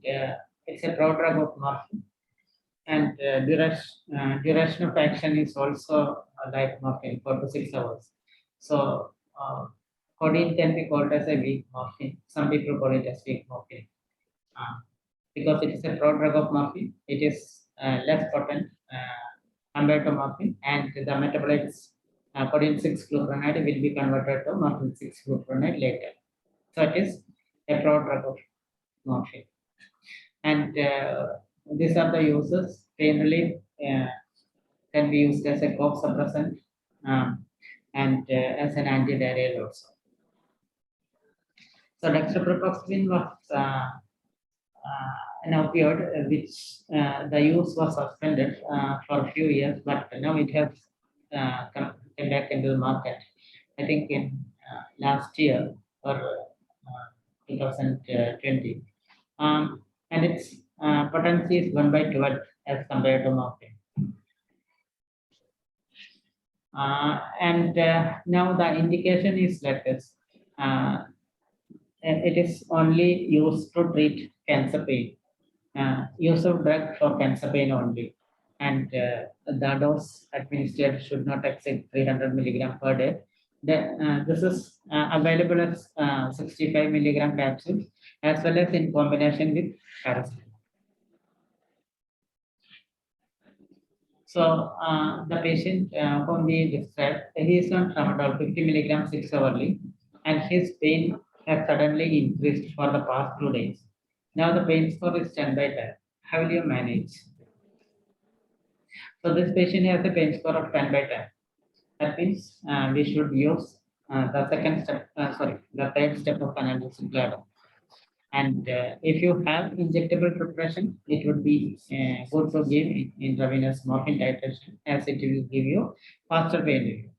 it's a prodrug of morphine. And duration of action is also like morphine, 4 to 6 hours. So codeine can be called as a weak morphine. Some people call it as weak morphine. Because it is a prodrug of morphine, it is less potent compared to morphine, and the metabolites codeine 6-glucuronide will be converted to morphine 6-glucuronide later. So it is a prodrug of morphine. And these are the uses. Pain relief can be used as a cough suppressant and as an antidiarrheal also. So dextromethorphan was an opioid which the use was suspended for a few years, but now it has come back into the market. I think in last year or 2020. And its potency is 1/12 as compared to morphine. And now the indication is like this. And it is only used to treat cancer pain. Use of drug for cancer pain only. And the dose administered should not exceed 300 milligram per day. This is available as 65 milligram capsules as well as in combination with paracetamol. So the patient whom we described, he is on tramadol 50 milligrams 6 hourly, and his pain has suddenly increased for the past 2 days. Now the pain score is 10/10. How will you manage? So this patient has a pain score of 10/10. That means we should use the third step of analgesic bladder. And if you have injectable preparation, it would be good to give intravenous morphine titration, as it will give you faster pain relief.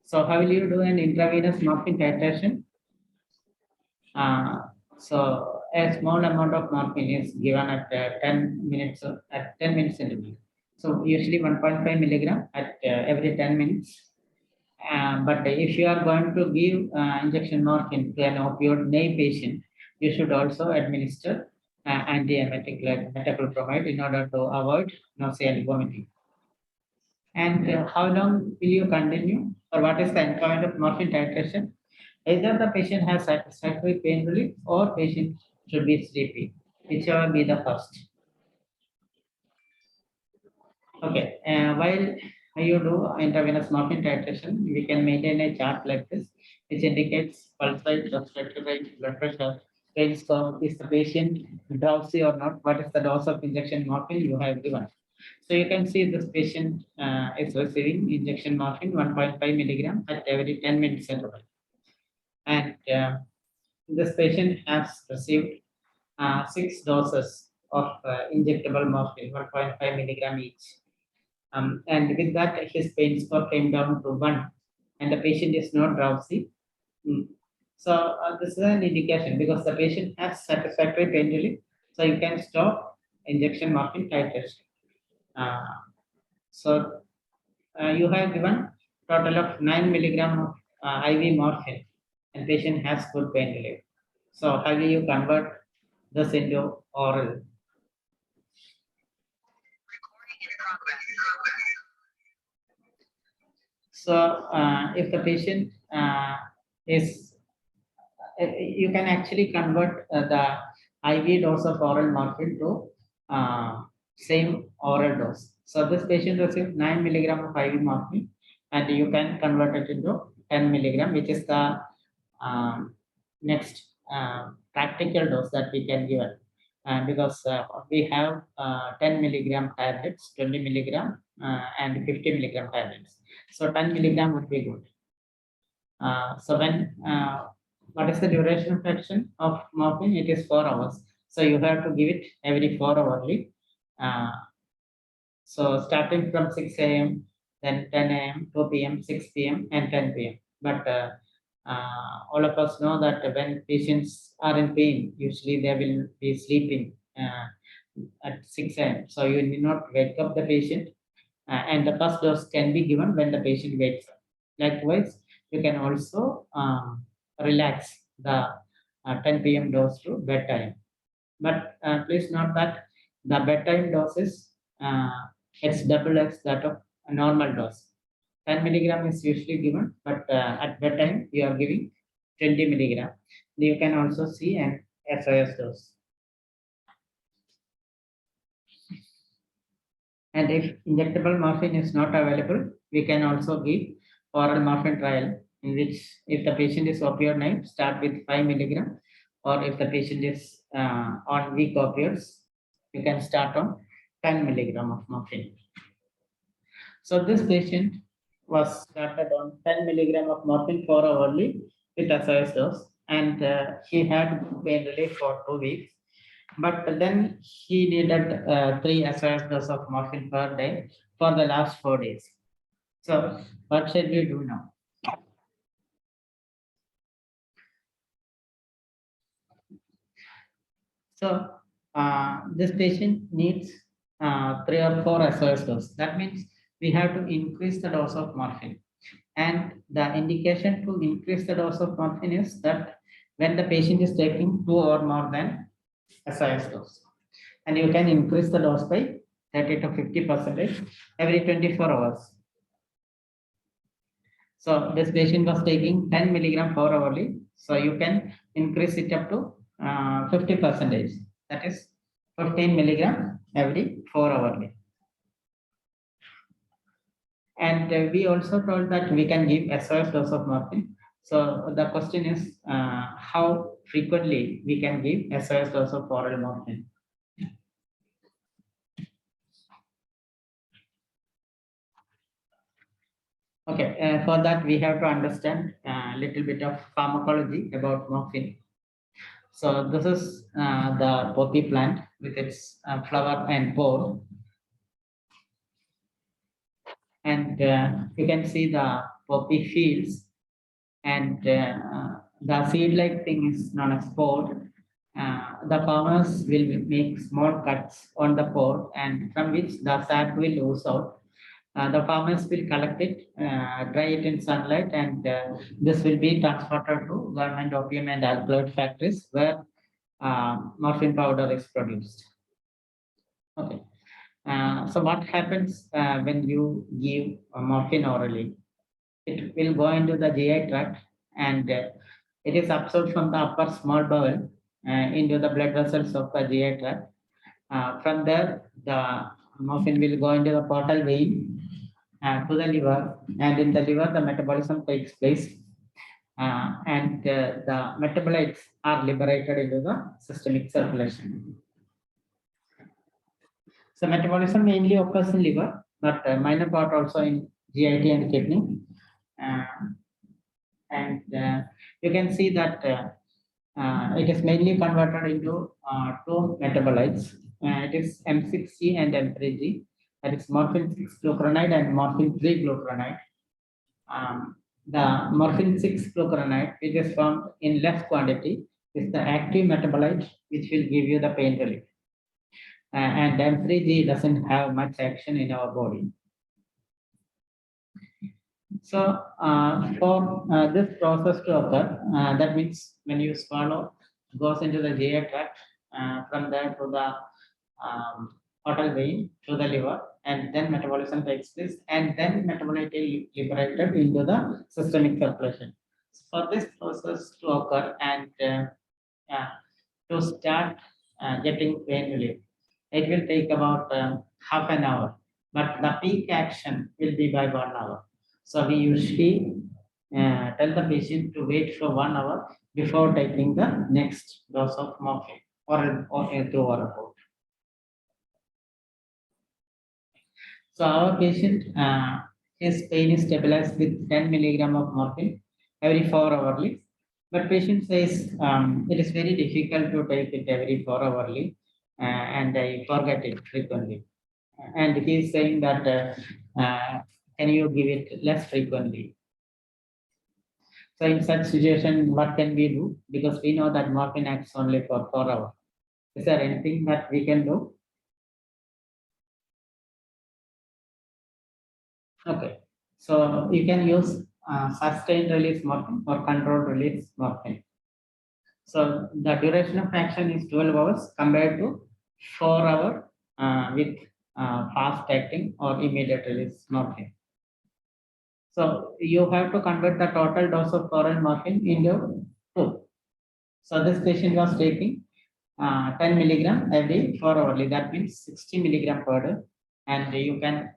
So how will you do an intravenous morphine titration? So a small amount of morphine is given at 10 minutes interval. So usually 1.5 milligram at every 10 minutes. But if you are going to give injection morphine to an opioid naive patient, you should also administer antiemetic like metoclopramide in order to avoid nausea and vomiting. And how long will you continue, or what is the endpoint of morphine titration? Either the patient has satisfactory pain relief or patient should be sleepy, whichever be the first. Okay, while you do intravenous morphine titration, we can maintain a chart like this, which indicates pulse rate, respiratory rate, blood pressure, pain score, is the patient drowsy or not, what is the dose of injection morphine you have given. So you can see this patient is receiving injection morphine 1.5 milligram at every 10 minutes interval. And this patient has received 6 doses of injectable morphine, 1.5 milligram each. And with that, his pain score came down to 1, and the patient is not drowsy. So this is an indication because the patient has satisfactory pain relief, so you can stop injection morphine titration. So you have given total of 9 milligram of IV morphine, and patient has good pain relief. So how do you convert this into oral? So if the patient is, you can actually convert the IV dose of oral morphine to same oral dose. So this patient received 9 milligram of IV morphine, and you can convert it into 10 milligram, which is the next practical dose that we can give it. Because we have 10 milligram tablets, 20 milligram, and 50 milligram tablets. So 10 milligram would be good. So when what is the duration of action of morphine? It is 4 hours. So you have to give it every 4 hourly. So starting from 6 a.m., then 10 a.m., 2 p.m., 6 p.m., and 10 p.m. But all of us know that when patients are in pain, usually they will be sleeping at 6 a.m. So you need not wake up the patient, and the first dose can be given when the patient wakes up. Likewise, you can also relax the 10 p.m. dose to bedtime. But please note that the bedtime dose is it's double as that of a normal dose. 10 milligram is usually given, but at bedtime you are giving 20 milligram. You can also see an SOS dose. And if injectable morphine is not available, we can also give oral morphine trial, in which if the patient is opioid naive, start with 5 milligram, or if the patient is on weak opioids, you can start on 10 milligram of morphine. So this patient was started on 10 milligram of morphine 4 hourly with SOS dose, and he had pain relief for 2 weeks. But then he needed 3 SOS doses of morphine per day for the last 4 days. So what should we do now? So this patient needs 3 or 4 SOS doses. That means we have to increase the dose of morphine. And the indication to increase the dose of morphine is that when the patient is taking 2 or more than SOS dose. And you can increase the dose by 30 to 50% every 24 hours. So this patient was taking 10 milligram 4 hourly. So you can increase it up to 50%. That is 15 milligram every 4 hourly. And we also told that we can give SOS dose of morphine. So the question is how frequently we can give SOS dose of oral morphine. Okay, for that we have to understand a little bit of pharmacology about morphine. So this is the poppy plant with its flower and pod. And you can see the poppy fields, and the seed-like thing is known as pod. The farmers will make small cuts on the pod, and from which the sap will ooze out. The farmers will collect it, dry it in sunlight, and this will be transported to government opium and alkaloid factories where morphine powder is produced. Okay. So what happens when you give morphine orally? It will go into the GI tract, and it is absorbed from the upper small bowel into the blood vessels of the GI tract. From there, the morphine will go into the portal vein to the liver, and in the liver the metabolism takes place, and the metabolites are liberated into the systemic circulation. So metabolism mainly occurs in liver, but minor part also in GIT and kidney. And you can see that it is mainly converted into 2 metabolites. It is M6G and M3G. That is morphine 6-glucuronide and morphine 3-glucuronide. The morphine 6-glucuronide, which is formed in less quantity, is the active metabolite which will give you the pain relief. And M3G doesn't have much action in our body. So for this process to occur, that means when you swallow, it goes into the GI tract, from there to the portal vein to the liver, and then metabolism takes place, and then metabolite is liberated into the systemic circulation. So for this process to occur and to start getting pain relief, it will take about half an hour, but the peak action will be by 1 hour. So we usually tell the patient to wait for 1 hour before taking the next dose of morphine or through oral route. So our patient, his pain is stabilized with 10 milligram of morphine every 4 hourly. But patient says it is very difficult to take it every 4 hourly, and I forget it frequently. And he is saying that can you give it less frequently? So in such situation, what can we do? Because we know that morphine acts only for 4 hours. Is there anything that we can do? Okay, so you can use sustained release morphine or controlled release morphine. So the duration of action is 12 hours compared to 4 hour with fast acting or immediate release morphine. So you have to convert the total dose of oral morphine into 2. So this patient was taking 10 milligram every 4 hourly. That means 60 milligram per day. And you can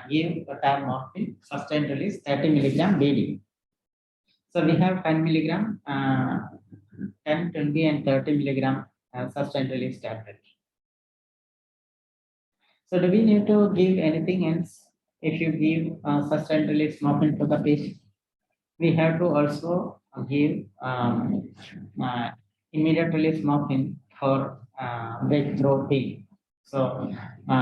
give a tab morphine, sustained release 30 milligram daily. So we have 10 milligram, 10, 20, and 30 milligram sustained release tablet. So do we need to give anything else if you give sustained release morphine to the patient? We have to also give immediate release morphine for breakthrough pain. So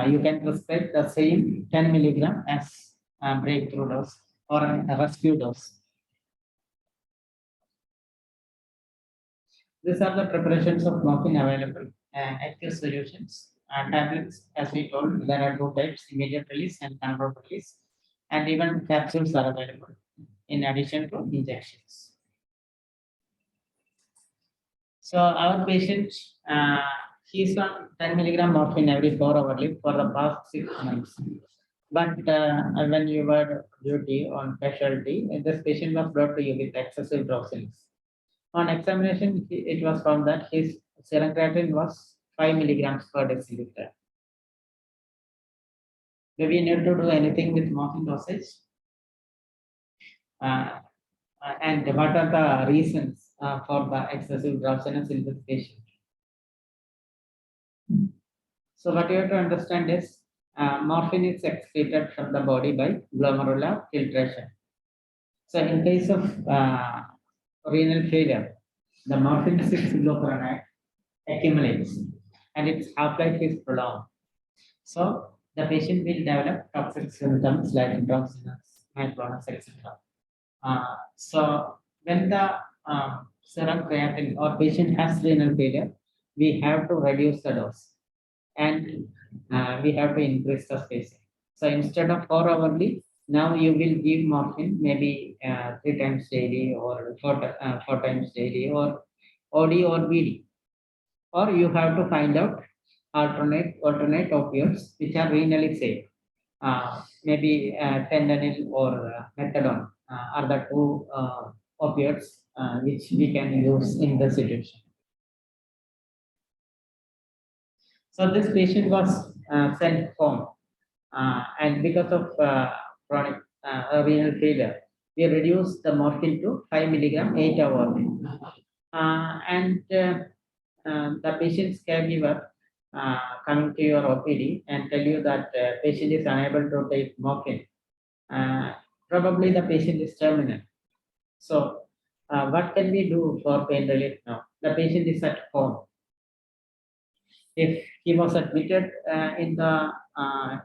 you can prescribe the same 10 milligram as breakthrough dose or a rescue dose. These are the preparations of morphine available, active solutions. Tablets, as we told, there are 2 types, immediate release and controlled release, and even capsules are available in addition to injections. So our patient, he's on 10 milligram morphine every 4 hourly for the past 6 months. But when you were duty on casualty, this patient was brought to you with excessive drowsiness. On examination, it was found that his serum creatinine was 5 milligrams per deciliter. Do we need to do anything with morphine dosage? And what are the reasons for the excessive drowsiness in this patient? So what you have to understand is morphine is excreted from the body by glomerular filtration. So in case of renal failure, the morphine 6-glucuronide accumulates and its half-life is prolonged. So the patient will develop toxic symptoms like drowsiness, myoclonus, etc. So when the serum creatinine or patient has renal failure, we have to reduce the dose and we have to increase the spacing. So instead of 4 hourly, now you will give morphine maybe 3 times daily or 4 times daily or OD or BD. Or you have to find out alternate opioids which are renally safe. Maybe fentanyl or methadone are the 2 opioids which we can use in the situation. So this patient was sent home and because of chronic renal failure, we reduced the morphine to 5 milligram 8 hours. And the patient's caregiver coming to your OPD and tell you that patient is unable to take morphine. Probably the patient is terminal. So what can we do for pain relief now? The patient is at home. If he was admitted in the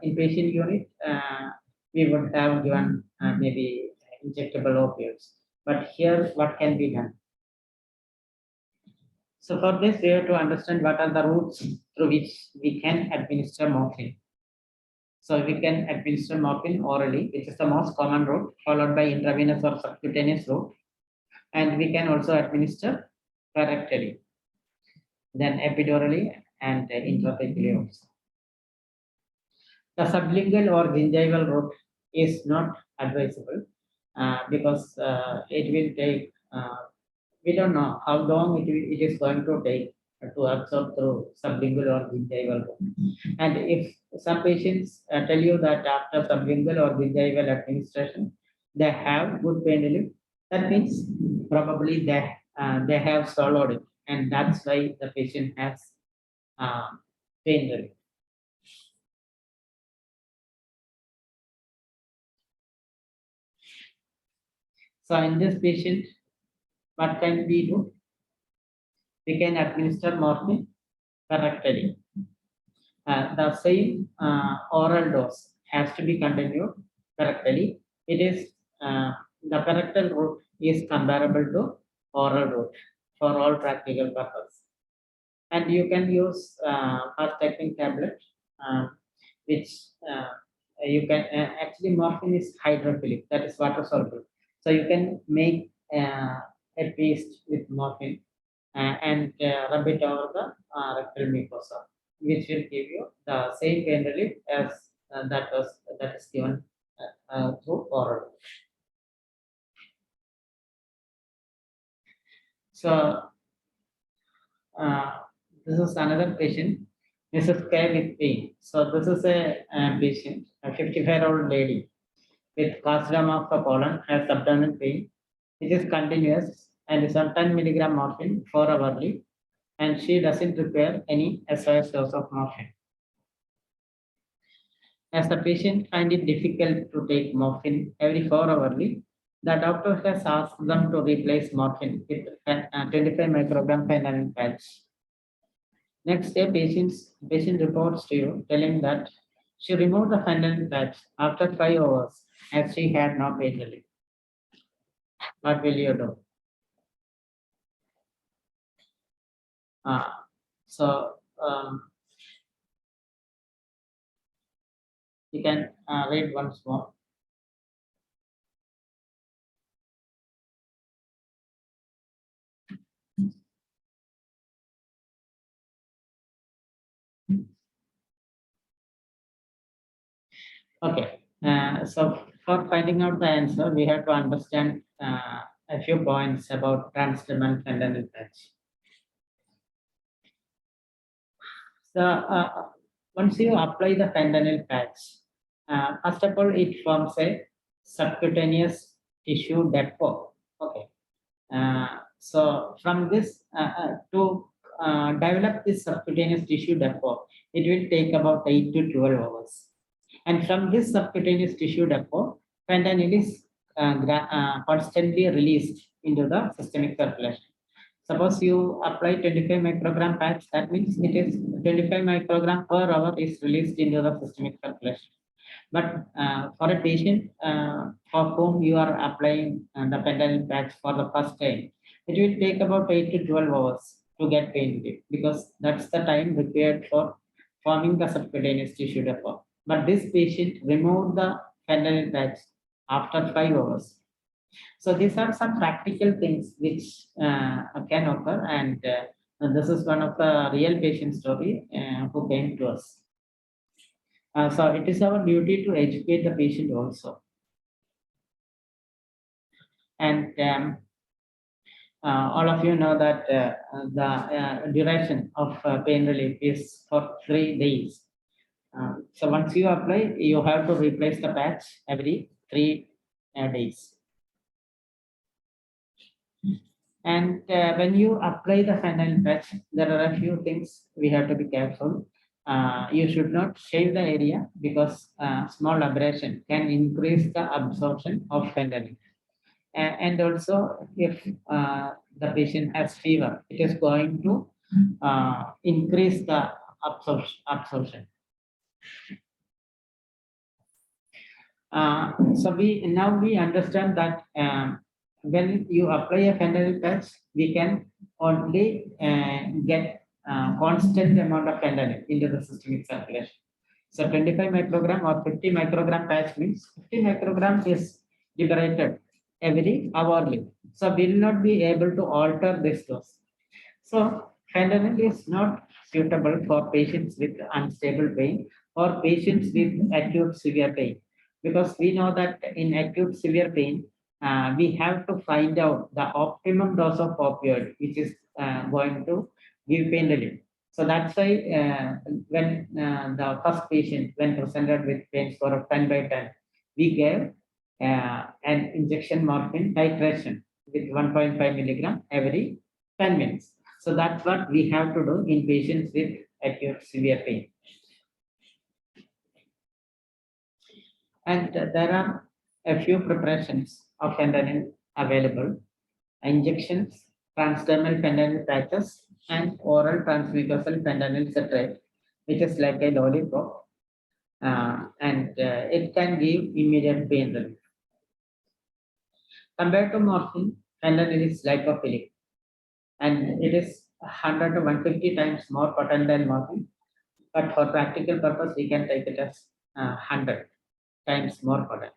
inpatient unit, we would have given maybe injectable opioids. But here, what can be done? So for this, we have to understand what are the routes through which we can administer morphine. So we can administer morphine orally, which is the most common route, followed by intravenous or subcutaneous route. And we can also administer parectally, then epidurally and intrathecally also. The sublingual or gingival route is not advisable because it will take, we don't know how long it is going to take to absorb through sublingual or gingival route. And if some patients tell you that after sublingual or gingival administration, they have good pain relief, that means probably they have swallowed it, and that's why the patient has pain relief. So in this patient, what can we do? We can administer morphine correctly. The same oral dose has to be continued correctly. It is the correctal route is comparable to oral route for all practical purposes. And you can use fast-acting tablet, which you can actually morphine is hydrophilic, that is water soluble. So you can make a paste with morphine and rub it over the rectal mucosa, which will give you the same pain relief as that is given through oral. So this is another patient. This is care with pain. So this is a patient, a 55-year-old lady with carcinoma of the colon, has abdominal pain. It is continuous and is on 10 milligram morphine 4 hourly, and she doesn't require any SOS dose of morphine. As the patient find it difficult to take morphine every 4 hourly, the doctor has asked them to replace morphine with 25 microgram fentanyl patch. Next day, patient reports to you telling that she removed the fentanyl patch after 5 hours as she had no pain relief. What will you do? So you can read once more. Okay, so for finding out the answer, we have to understand a few points about transdermal fentanyl patch. So once you apply the fentanyl patch, first of all, it forms a subcutaneous tissue depot. Okay, so from this to develop this subcutaneous tissue depot, it will take about 8 to 12 hours. And from this subcutaneous tissue depot, fentanyl is constantly released into the systemic circulation. Suppose you apply 25 microgram patch, that means it is 25 microgram per hour is released into the systemic circulation. But for a patient for whom you are applying the fentanyl patch for the first time, it will take about 8 to 12 hours to get pain relief, because that's the time required for forming the subcutaneous tissue depot. But this patient removed the fentanyl patch after 5 hours. So these are some practical things which can occur, and this is one of the real patient story who came to us. So it is our duty to educate the patient also. And all of you know that the duration of pain relief is for 3 days. So once you apply, you have to replace the patch every 3 days. And when you apply the fentanyl patch, there are a few things we have to be careful. You should not shave the area, because small abrasion can increase the absorption of fentanyl. And also, if the patient has fever, it is going to increase the absorption. So we understand that when you apply a fentanyl patch, we can only get constant amount of fentanyl into the systemic circulation. So 25 microgram or 50 microgram patch means 50 microgram is liberated every hourly. So we will not be able to alter this dose. So fentanyl is not suitable for patients with unstable pain or patients with acute severe pain, because we know that in acute severe pain, we have to find out the optimum dose of opioid, which is going to give pain relief. So that's why when the first patient, when presented with pain score of 10 by 10, we gave an injection morphine titration with 1.5 milligram every 10 minutes. So that's what we have to do in patients with acute severe pain. And there are a few preparations of fentanyl available: injections, transdermal fentanyl patches, and oral transmucosal fentanyl citrate, which is like a lollipop, and it can give immediate pain relief. Compared to morphine, fentanyl is lipophilic, and it is 100 to 150 times more potent than morphine. But for practical purpose, we can take it as 100 times more potent.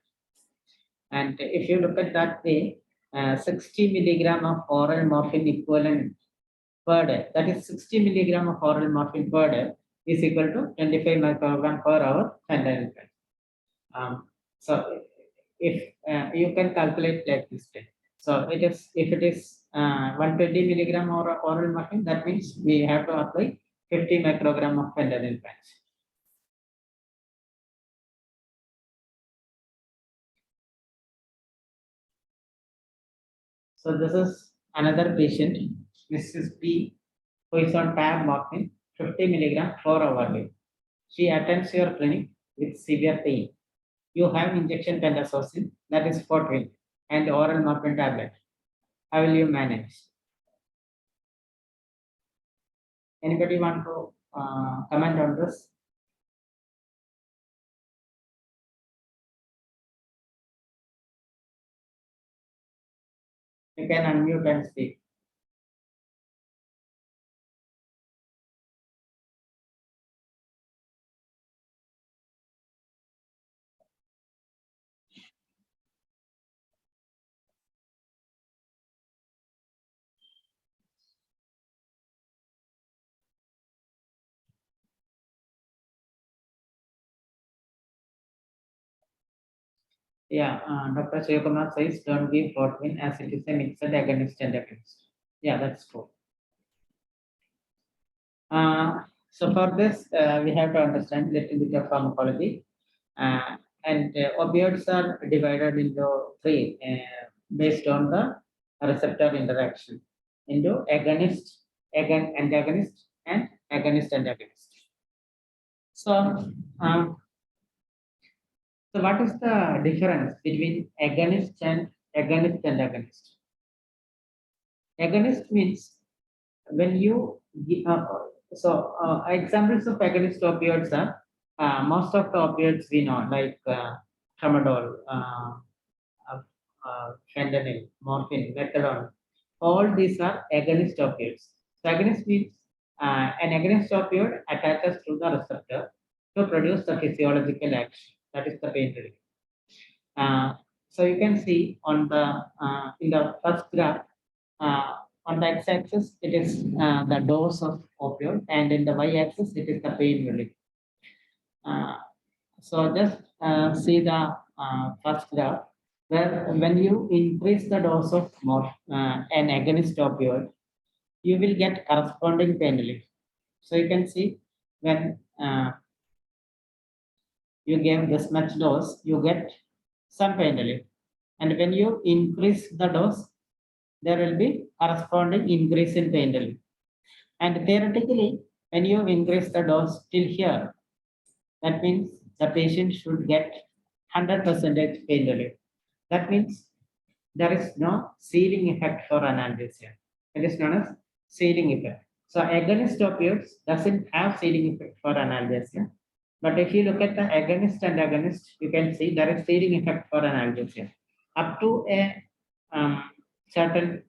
And if you look at that way, 60 milligram of oral morphine equivalent per day, that is 60 milligram of oral morphine per day is equal to 25 microgram per hour fentanyl patch. So if you can calculate like this way. So it is, if it is 120 milligram or oral morphine, that means we have to apply 50 microgram of fentanyl patch. So this is another patient, Mrs. P, who is on tab morphine, 50 milligram 4 hour day. She attends your clinic with severe pain. You have injection pentazocine, that is 14, and oral morphine tablet. How will you manage? Anybody want to comment on this? You can unmute and speak. Yeah, Dr. Shivakumar says don't give protein as it is a mixed agonist and agonist. Yeah, that's true. So for this, we have to understand little bit of pharmacology. And opioids are divided into three based on the receptor interaction into agonist, antagonist, and agonist antagonist. So, so what is the difference between agonist and agonist? Agonist means when you examples of agonist opioids are most of the opioids we know, like tramadol, fentanyl, morphine, methadone. All these are agonist opioids. So agonist means an agonist opioid attaches to the receptor to produce the physiological action. That is the pain relief. So you can see on the in the first graph. On the x-axis, it is the dose of opioid, and in the y-axis, it is the pain relief. So just see the first graph, where when you increase the dose of an agonist opioid, you will get corresponding pain relief. So you can see when you give this much dose, you get some pain relief. And when you increase the dose, there will be corresponding increase in pain relief. And theoretically, when you increase the dose till here, that means the patient should get 100% pain relief. That means there is no ceiling effect for analgesia. It is known as ceiling effect. So agonist opioids doesn't have ceiling effect for analgesia. But if you look at the agonist and agonist, you can see there is ceiling effect for analgesia. Up to a certain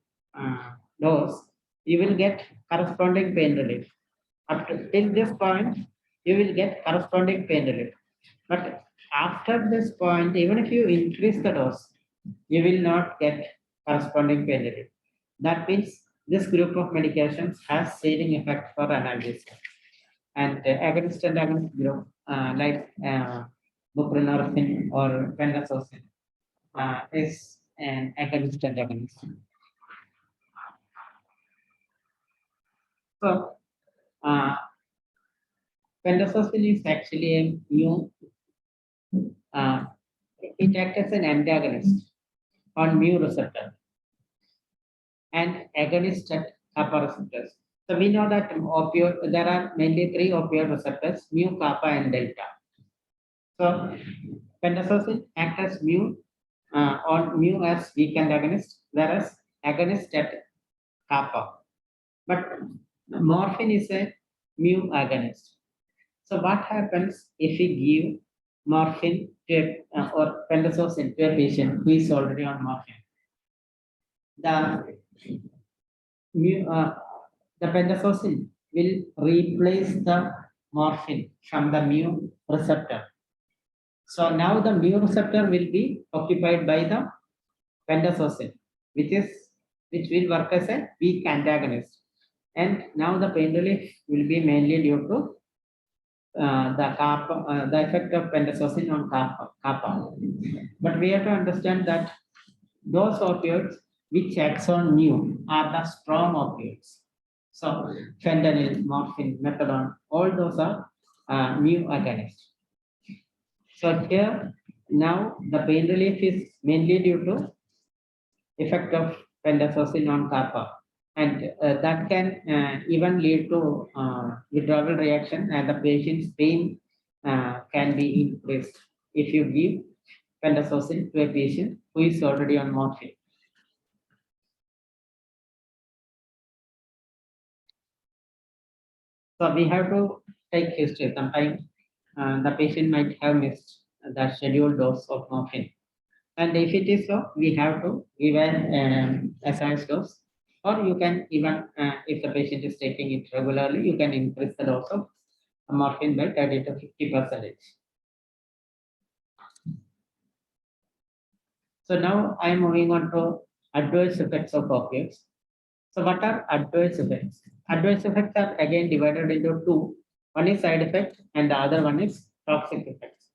dose, you will get corresponding pain relief. Up to till this point, you will get corresponding pain relief. But after this point, even if you increase the dose, you will not get corresponding pain relief. That means this group of medications has ceiling effect for analgesia. And agonist and agonist group, like buprenorphine or pentazocine, is an agonist and agonist. So, pentazocine is actually a new, it acts as an antagonist on mu receptor and agonist at kappa receptors. So we know that opioid, there are mainly three opioid receptors, mu, kappa, and delta. So pentazocine acts as mu on mu as weak antagonist, whereas agonist at kappa. But morphine is a mu agonist. So what happens if we give morphine to or pentazocine to a patient who is already on morphine? The pentazocine will replace the morphine from the mu receptor. So now the mu receptor will be occupied by the pentazocine, which will work as a weak antagonist. And now the pain relief will be mainly due to the effect of pentazocine on kappa. But we have to understand that those opioids which acts on mu are the strong opioids. So fentanyl, morphine, methadone, all those are mu agonists. So here now the pain relief is mainly due to effect of pentazocine on kappa, and that can even lead to withdrawal reaction, and the patient's pain can be increased if you give pentazocine to a patient who is already on morphine. So we have to take history. Sometimes the patient might have missed the scheduled dose of morphine. And if it is so, we have to give an SRS dose, or you can even, if the patient is taking it regularly, you can increase the dose of morphine by 30 to 50%. So now I am moving on to adverse effects of opioids. So what are adverse effects? Adverse effects are again divided into two. One is side effect and the other one is toxic effects.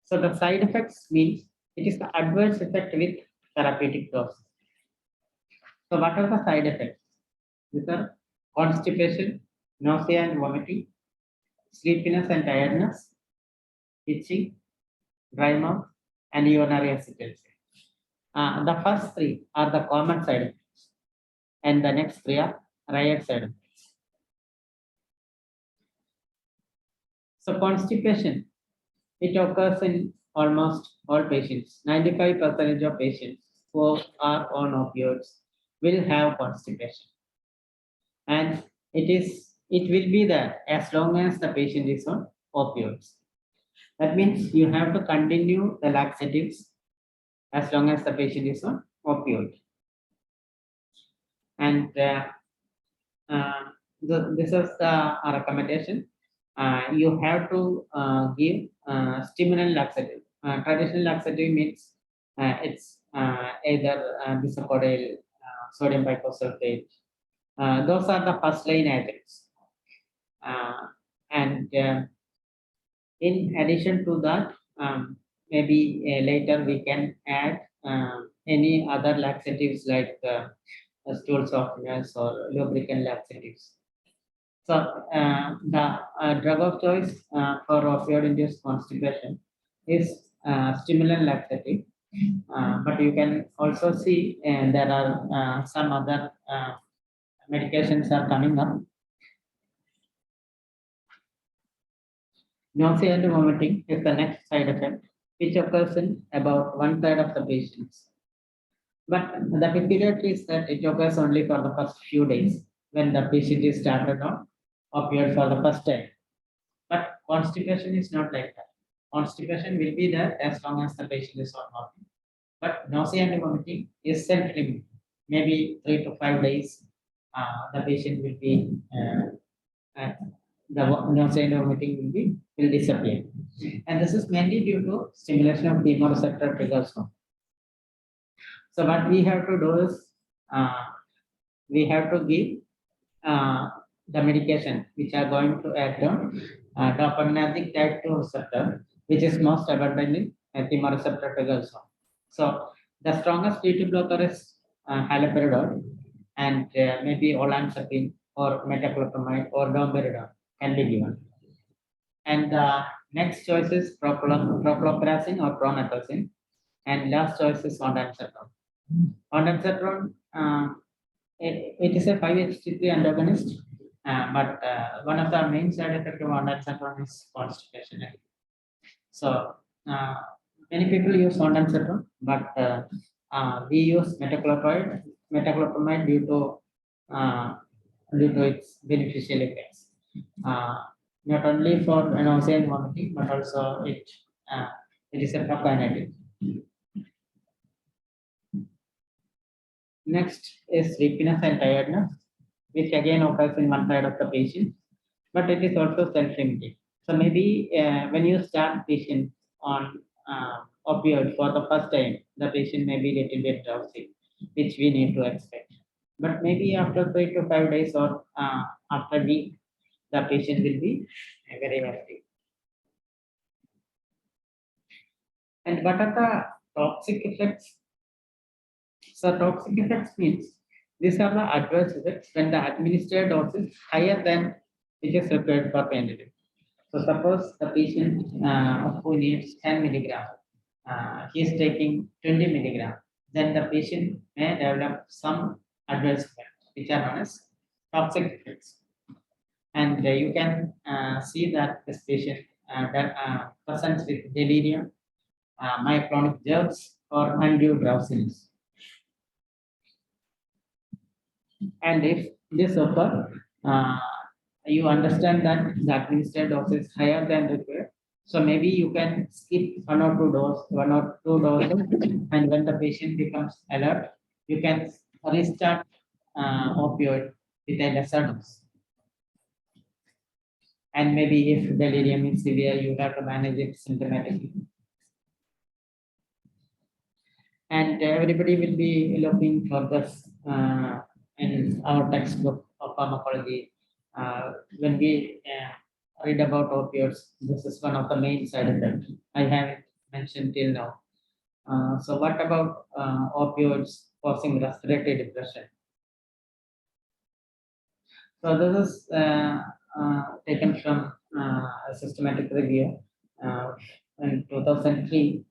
So the side effects means it is the adverse effect with therapeutic dose. So what are the side effects? These are constipation, nausea and vomiting, sleepiness and tiredness, itching, dry mouth, and urinary hesitancy. The first three are the common side effects, and the next three are rare side effects. So constipation, it occurs in almost all patients. 95% of patients who are on opioids will have constipation, and it will be there as long as the patient is on opioids. That means you have to continue the laxatives as long as the patient is on opioid. And this is the recommendation. You have to give stimulant laxative. Traditional laxative means it's either bisoprolol, sodium biphosphate. Those are the first line agents. And in addition to that, maybe later we can add any other laxatives like stool softeners or lubricant laxatives. So the drug of choice for opioid-induced constipation is stimulant laxative, but you can also see there are some other medications are coming up. Nausea and vomiting is the next side effect, which occurs in about 1/3 of the patients. But the peculiarity is that it occurs only for the first few days when the patient is started on opioid for the first time. But constipation is not like that. Constipation will be there as long as the patient is on morphine. But nausea and vomiting is self-limiting. Maybe 3 to 5 days, the patient will be the nausea and vomiting will disappear. And this is mainly due to stimulation of chemoreceptor triggers. So what we have to do is we have to give the medication which are going to act on dopaminergic type 2 receptor, which is most abundant in chemoreceptor triggers. So the strongest T2 blocker is haloperidol, and maybe olanzapine or metoclopramide or domperidone can be given. And the next choice is prochlorperazine or promethazine, and last choice is ondansetron. Ondansetron, it is a 5-HT3 antagonist, but one of the main side effects of ondansetron is constipation. So many people use ondansetron, but we use metoclopramide due to its beneficial effects. Not only for nausea and vomiting, but also it is a prokinetic. Next is sleepiness and tiredness, which again occurs in 1/3 of the patient, but it is also self-limiting. So maybe when you start patient on opioid for the first time, the patient may be a little bit drowsy, which we need to expect. but maybe after 3 to 5 days or after a week, the patient will be very active. And what are the toxic effects? So toxic effects means these are the adverse effects when the administered dose is higher than which is required for pain relief. So suppose the patient who needs 10 milligram, he is taking 20 milligram, then the patient may develop some adverse effects which are known as toxic effects. And you can see that this patient that presents with delirium, myoclonic jerks, or undue drowsiness. And if this occurs, you understand that the administered dose is higher than required. So maybe you can skip one or two doses, and when the patient becomes alert, you can restart opioid with a lesser dose. And maybe if delirium is severe, you have to manage it symptomatically. And everybody will be looking for this in our textbook of pharmacology. When we read about opioids, this is one of the main side effects. I haven't mentioned till now. So what about opioids causing respiratory depression? So this is taken from a systematic review in 2003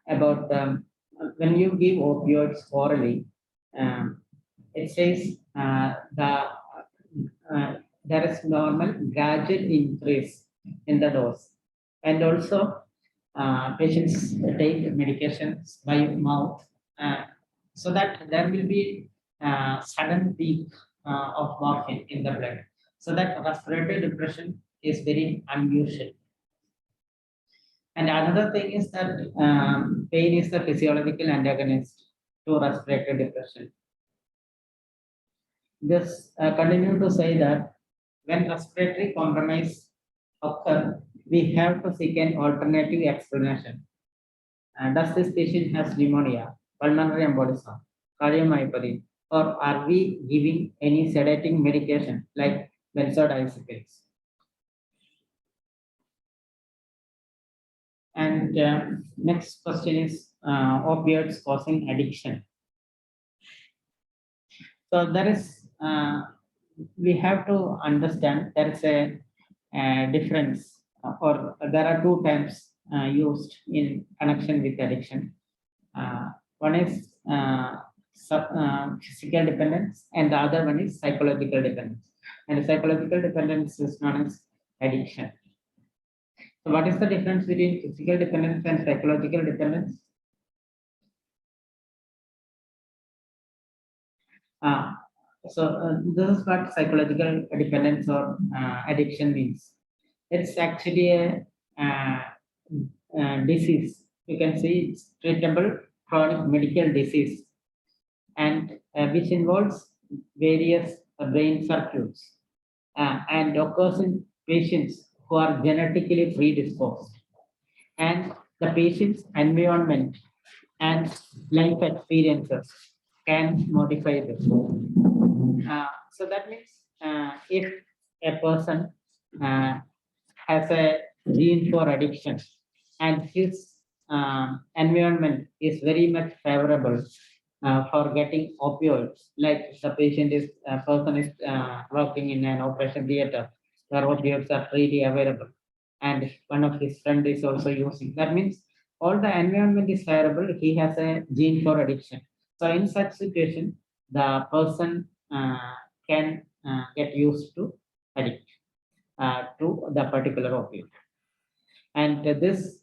about when you give opioids orally, it says there is normal gradual increase in the dose, and also patients take medications by mouth, so that there will be sudden peak of morphine in the blood. So that respiratory depression is very unusual. And another thing is that pain is the physiological antagonist to respiratory depression. This continue to say that when respiratory compromise occurs, we have to seek an alternative explanation. Does this patient has pneumonia, pulmonary embolism, cardiomyopathy, or are we giving any sedating medication like benzodiazepines? And next question is opioids causing addiction. So there is, we have to understand there is a difference, or there are two terms used in connection with addiction. One is physical dependence, and the other one is psychological dependence. And psychological dependence is known as addiction. So what is the difference between physical dependence and psychological dependence? This is what psychological dependence or addiction means. It's actually a disease. You can see it's treatable chronic medical disease, and which involves various brain circuits and occurs in patients who are genetically predisposed, and the patient's environment and life experiences can modify this. So that means if a person has a gene for addiction and his environment is very much favorable for getting opioids, like the person is working in an operation theater where opioids are freely available, and one of his friend is also using. That means all the environment is favorable. He has a gene for addiction. So in such situation, the person can get used to addict to the particular opioid. And this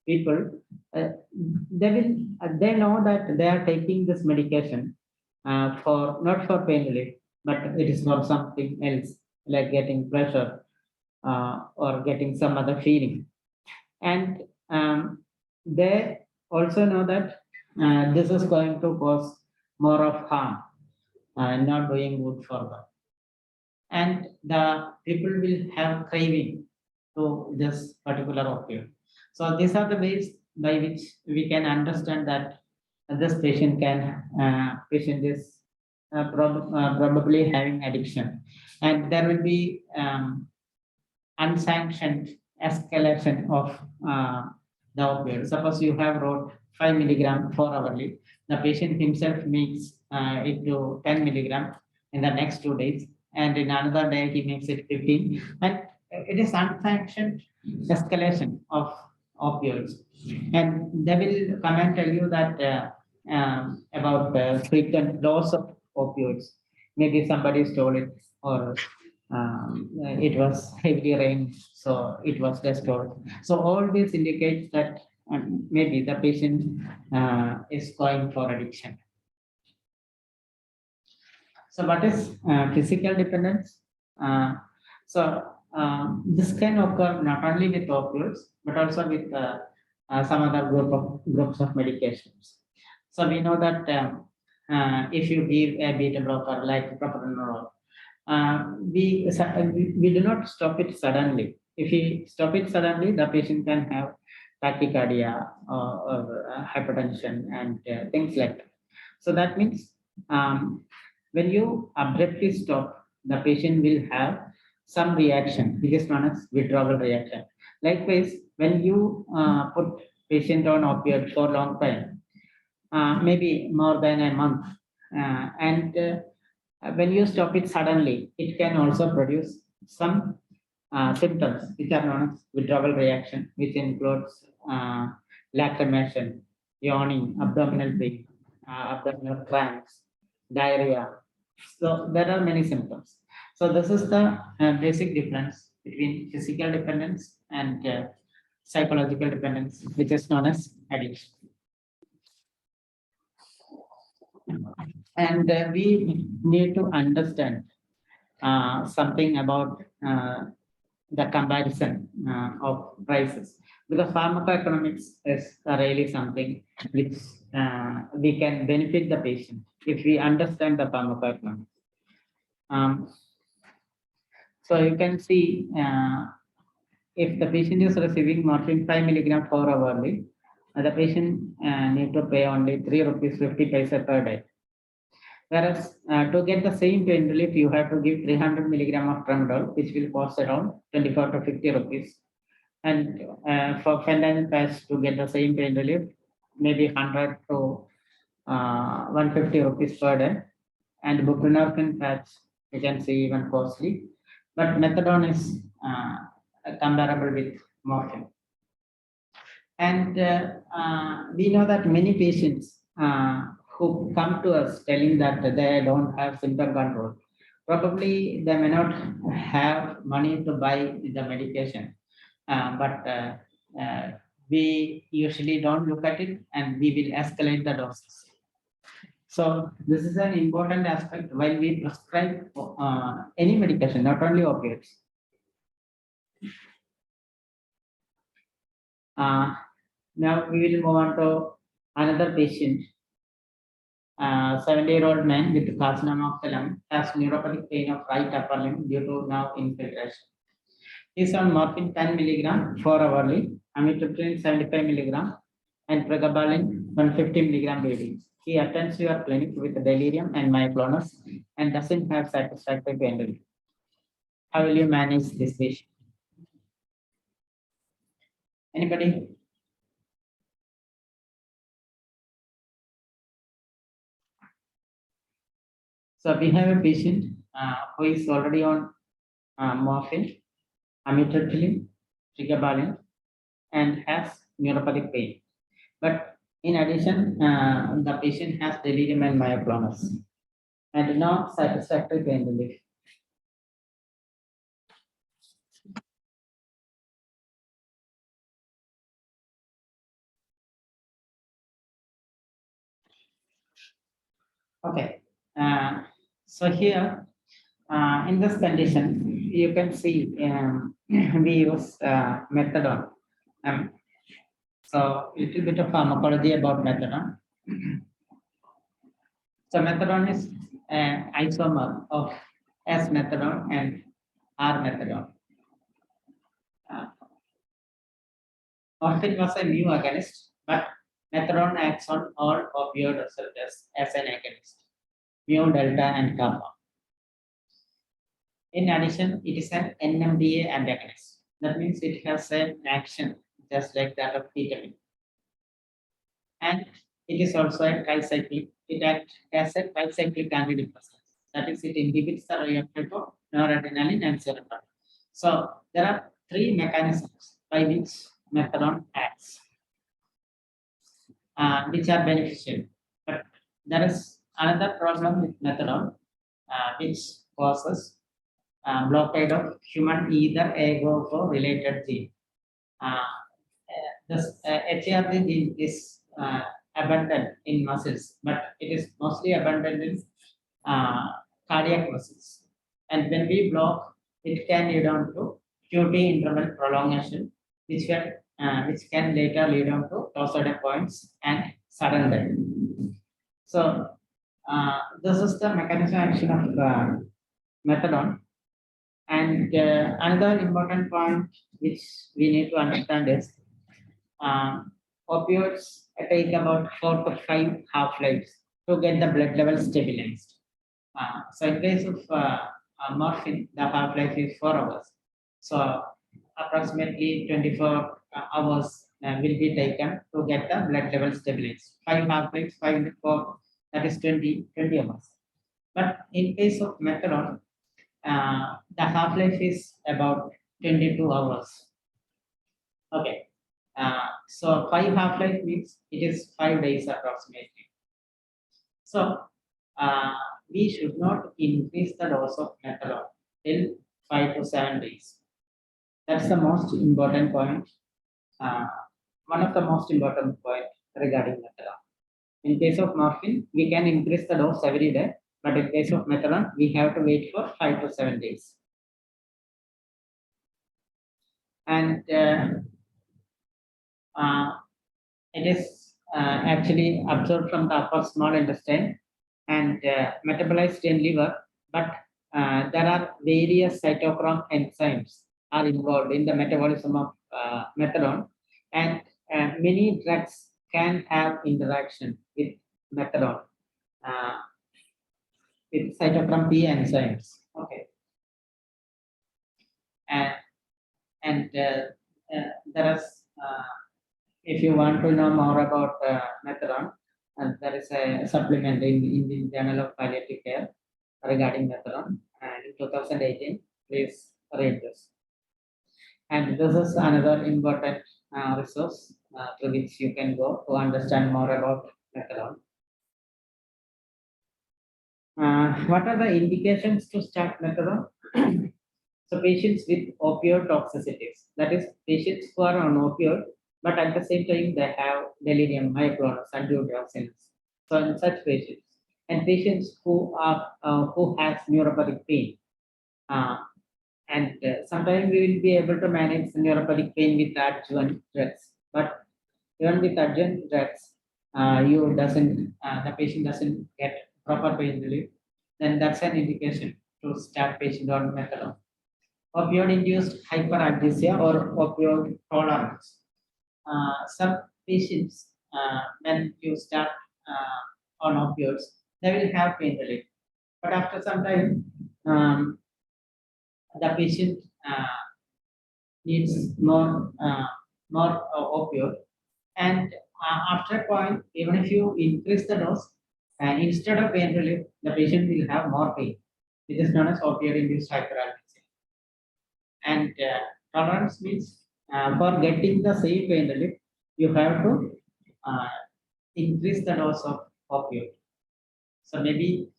people, they know that they are taking this medication for not for pain relief, but it is for something else, like getting pleasure or getting some other feeling. And they also know that this is going to cause more of harm and not doing good for them. And the people will have craving to this particular opioid. So these are the ways by which we can understand that this patient is probably having addiction, and there will be unsanctioned escalation of the opioid. Suppose you have wrote 5 milligram 4 hourly, the patient himself makes it to 10 milligram in the next 2 days, and in another day he makes it 15, and it is unsanctioned escalation of opioids. And they will come and tell you that about frequent loss of opioids. Maybe somebody stole it, or it was heavy rain, so it was destroyed. So all this indicates that maybe the patient is going for addiction. So what is physical dependence? This can occur not only with opioids, but also with some other groups of medications. So we know that if you give a beta blocker like propranolol, we do not stop it suddenly. If we stop it suddenly, the patient can have tachycardia or hypertension and things like that. So that means when you abruptly stop, the patient will have some reaction, which is known as withdrawal reaction. Likewise, when you put patient on opioid for a long time, maybe more than a month, and when you stop it suddenly, it can also produce some symptoms which are known as withdrawal reaction, which includes lacrimation, yawning, abdominal pain, abdominal cramps, diarrhea. So there are many symptoms. So this is the basic difference between physical dependence and psychological dependence, which is known as addiction. And we need to understand something about the comparison of prices, because pharmacoeconomics is really something which we can benefit the patient if we understand the pharmacoeconomics. So you can see if the patient is receiving morphine 5 milligram 4 hourly, the patient need to pay only 3 rupees 50 paise per day. Whereas to get the same pain relief, you have to give 300 milligram of tramadol, which will cost around 24 to 50 rupees. And for fentanyl patch, to get the same pain relief, maybe 100 to 150 rupees per day. And buprenorphine patch, you can see even costly. But methadone is comparable with morphine. And we know that many patients who come to us telling that they don't have symptom control, probably they may not have money to buy the medication, but we usually don't look at it, and we will escalate the doses. So this is an important aspect while we prescribe any medication, not only opioids. Now we will move on to another patient. 70-year-old man with carcinoma of the lung has neuropathic pain of right upper limb due to nerve infiltration. He is on morphine 10 milligram 4 hourly, amitriptyline 75 milligram, and pregabalin 150 milligram daily. He attends your clinic with delirium and myoclonus and doesn't have satisfactory pain relief. How will you manage this patient? Anybody? So we have a patient who is already on morphine, amitriptyline, pregabalin, and has neuropathic pain. But in addition, the patient has delirium and myoclonus and no satisfactory pain relief. Okay, so here in this condition, you can see we use methadone. So a little bit of pharmacology about methadone. So methadone is an isomer of S-methadone and R-methadone. Morphine was a mu agonist, but methadone acts on all opioid receptors as an agonist. mu, delta, and kappa. In addition, it is an NMDA antagonist. That means it has an action just like that of ketamine. And it is also a tricyclic. It has a tricyclic antidepressant. That is, it inhibits the reuptake of noradrenaline and serotonin. So there are three mechanisms by which methadone acts, which are beneficial. But there is another problem with methadone, which causes blockade of human either AGO related gene. This HRG gene is abundant in muscles, but it is mostly abundant in cardiac muscles. And when we block, it can lead on to QT interval prolongation, which can later lead on to torsade points and sudden death. So this is the mechanism action of methadone. And another important point which we need to understand is opioids take about 4 to 5 half-lives to get the blood level stabilized. So in case of morphine, the half-life is 4 hours. So approximately 24 hours will be taken to get the blood level stabilized. 5 half-lives, 5 into 4, that is 20 hours. But in case of methadone, the half-life is about 22 hours. Okay. So 5 half-life means it is 5 days approximately. So we should not increase the dose of methadone till 5 to 7 days. That's the most important point. One of the most important point regarding methadone. In case of morphine, we can increase the dose every day, but in case of methadone, we have to wait for 5 to 7 days. And it is actually absorbed from the upper small intestine and metabolized in liver, but there are various cytochrome enzymes are involved in the metabolism of methadone, and many drugs can have interaction with methadone, with cytochrome P enzymes. Okay. And there is, if you want to know more about methadone, there is a supplement in the Journal of Palliative Care regarding methadone, and in 2018, please read this. And this is another important resource to which you can go to understand more about methadone. What are the indications to start methadone? So patients with opioid toxicities, that is, patients who are on opioid, but at the same time they have delirium, myoclonus, and drowsiness. So in such patients, and patients who are who has neuropathic pain, and sometimes we will be able to manage neuropathic pain with adjuvant drugs, but even with adjuvant drugs, the patient doesn't get proper pain relief, then that's an indication to start patient on methadone. Opioid-induced hyperalgesia or opioid tolerance. Some patients, when you start on opioids, they will have pain relief, but after some time, the patient needs more opioid, and after a point, even if you increase the dose, instead of pain relief, the patient will have more pain, which is known as opioid-induced hyperalgesia. And tolerance means for getting the same pain relief, you have to increase the dose of opioid. So maybe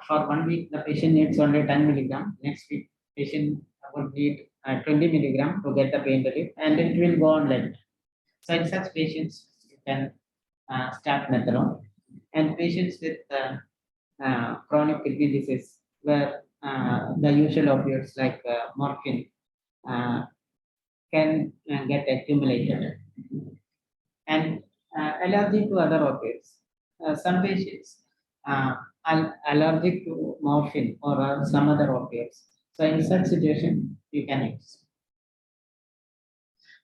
for 1 week, the patient needs only 10 milligram. Next week, patient would need 20 milligram to get the pain relief, and it will go on like that. So in such patients, you can start methadone. And patients with chronic kidney disease, where the usual opioids like morphine can get accumulated, and allergic to other opioids. Some patients are allergic to morphine or some other opioids. So in such situation, you can use.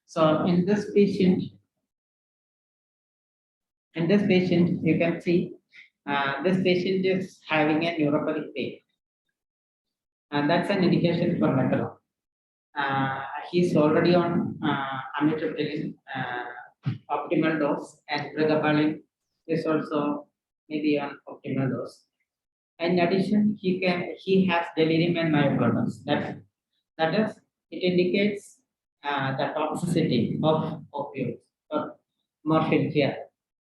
So in this patient, you can see this patient is having a neuropathic pain, and that's an indication for methadone. He's already on amitriptyline optimal dose, and pregabalin is also maybe on optimal dose. In addition, he has delirium and myocarditis. That is, it indicates the toxicity of opioids or morphine here.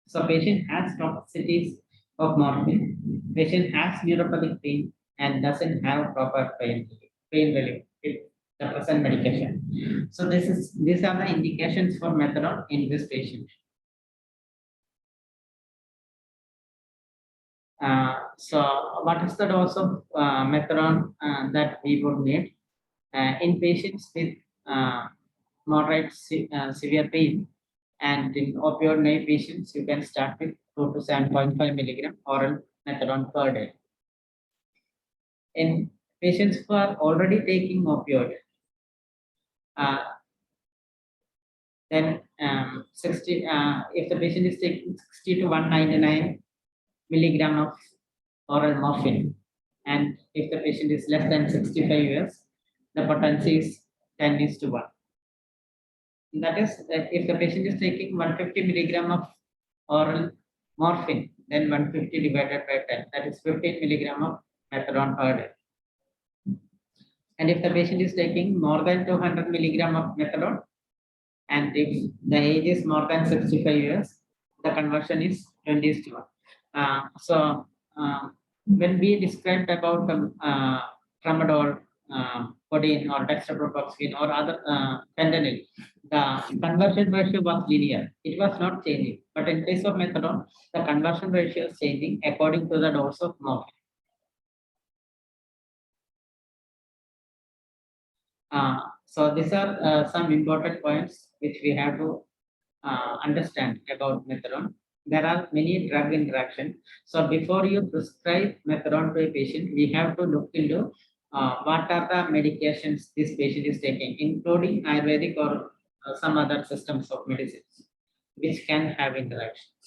So patient has toxicities of morphine. Patient has neuropathic pain and doesn't have proper pain relief with the present medication. So these are the indications for methadone in this patient. So what is the dose of methadone that we would need in patients with moderate severe pain, and in opioid naive patients, you can start with 2 to 7.5 milligram oral methadone per day. In patients who are already taking opioid, then 60 if the patient is taking 60 to 199 milligram of oral morphine, and if the patient is less than 65 years, the potency is 10:1. That is, if the patient is taking 150 milligram of oral morphine, then 150 divided by 10, that is 15 milligram of methadone per day. And if the patient is taking more than 200 milligram of methadone, and if the age is more than 65 years, the conversion is 20:1. When we described about the tramadol, codeine, or dextromethorphan, or other fentanyl, the conversion ratio was linear. It was not changing. But in case of methadone, the conversion ratio is changing according to the dose of morphine. So these are some important points which we have to understand about methadone. There are many drug interactions. So before you prescribe methadone to a patient, we have to look into what are the medications this patient is taking, including Ayurvedic or some other systems of medicines, which can have interactions.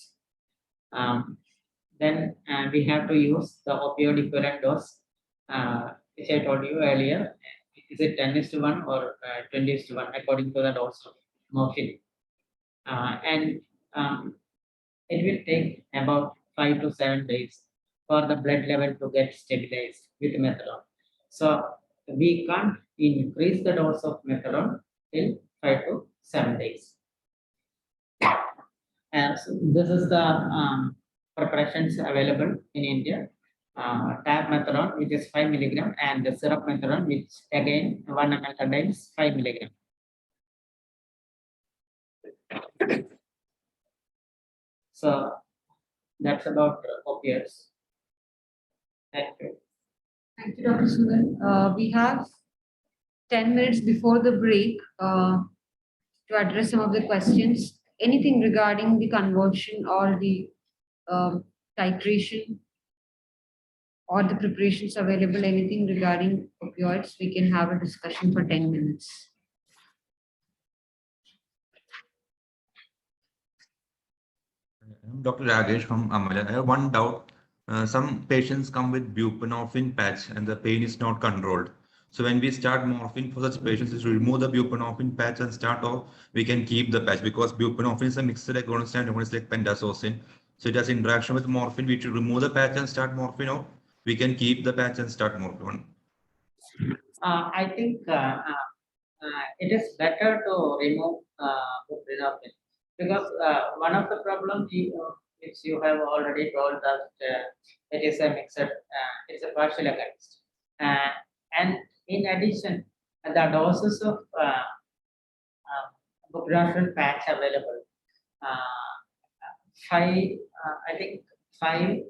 Then we have to use the opioid equivalent dose, which I told you earlier. Is it 10:1 or 20:1 according to the dose of morphine? And it will take about 5 to 7 days for the blood level to get stabilized with methadone. So we can't increase the dose of methadone till 5 to 7 days. And so this is the preparations available in India. Tab methadone, which is 5 milligram, and the syrup methadone, which again 1 ml contains 5 milligram. So that's about opioids. Thank you. Thank you, Dr. Sunil. We have 10 minutes before the break to address some of the questions. Anything regarding the conversion or the titration or the preparations available, anything regarding opioids, we can have a discussion for 10 minutes. I'm Dr. Rajesh from Amala. I have one doubt. Some patients come with buprenorphine patch and the pain is not controlled. So when we start morphine for such patients, is to remove the buprenorphine patch and start, or we can keep the patch, because buprenorphine is a mixed agonist and agonist like pentazocine. So it has interaction with morphine. We should remove the patch and start morphine, or we can keep the patch and start morphine. I think it is better to remove buprenorphine, because one of the problems which you have already told that it is a mixed, it's a partial agonist, and in addition, the doses of buprenorphine patch available, 5, I think 5,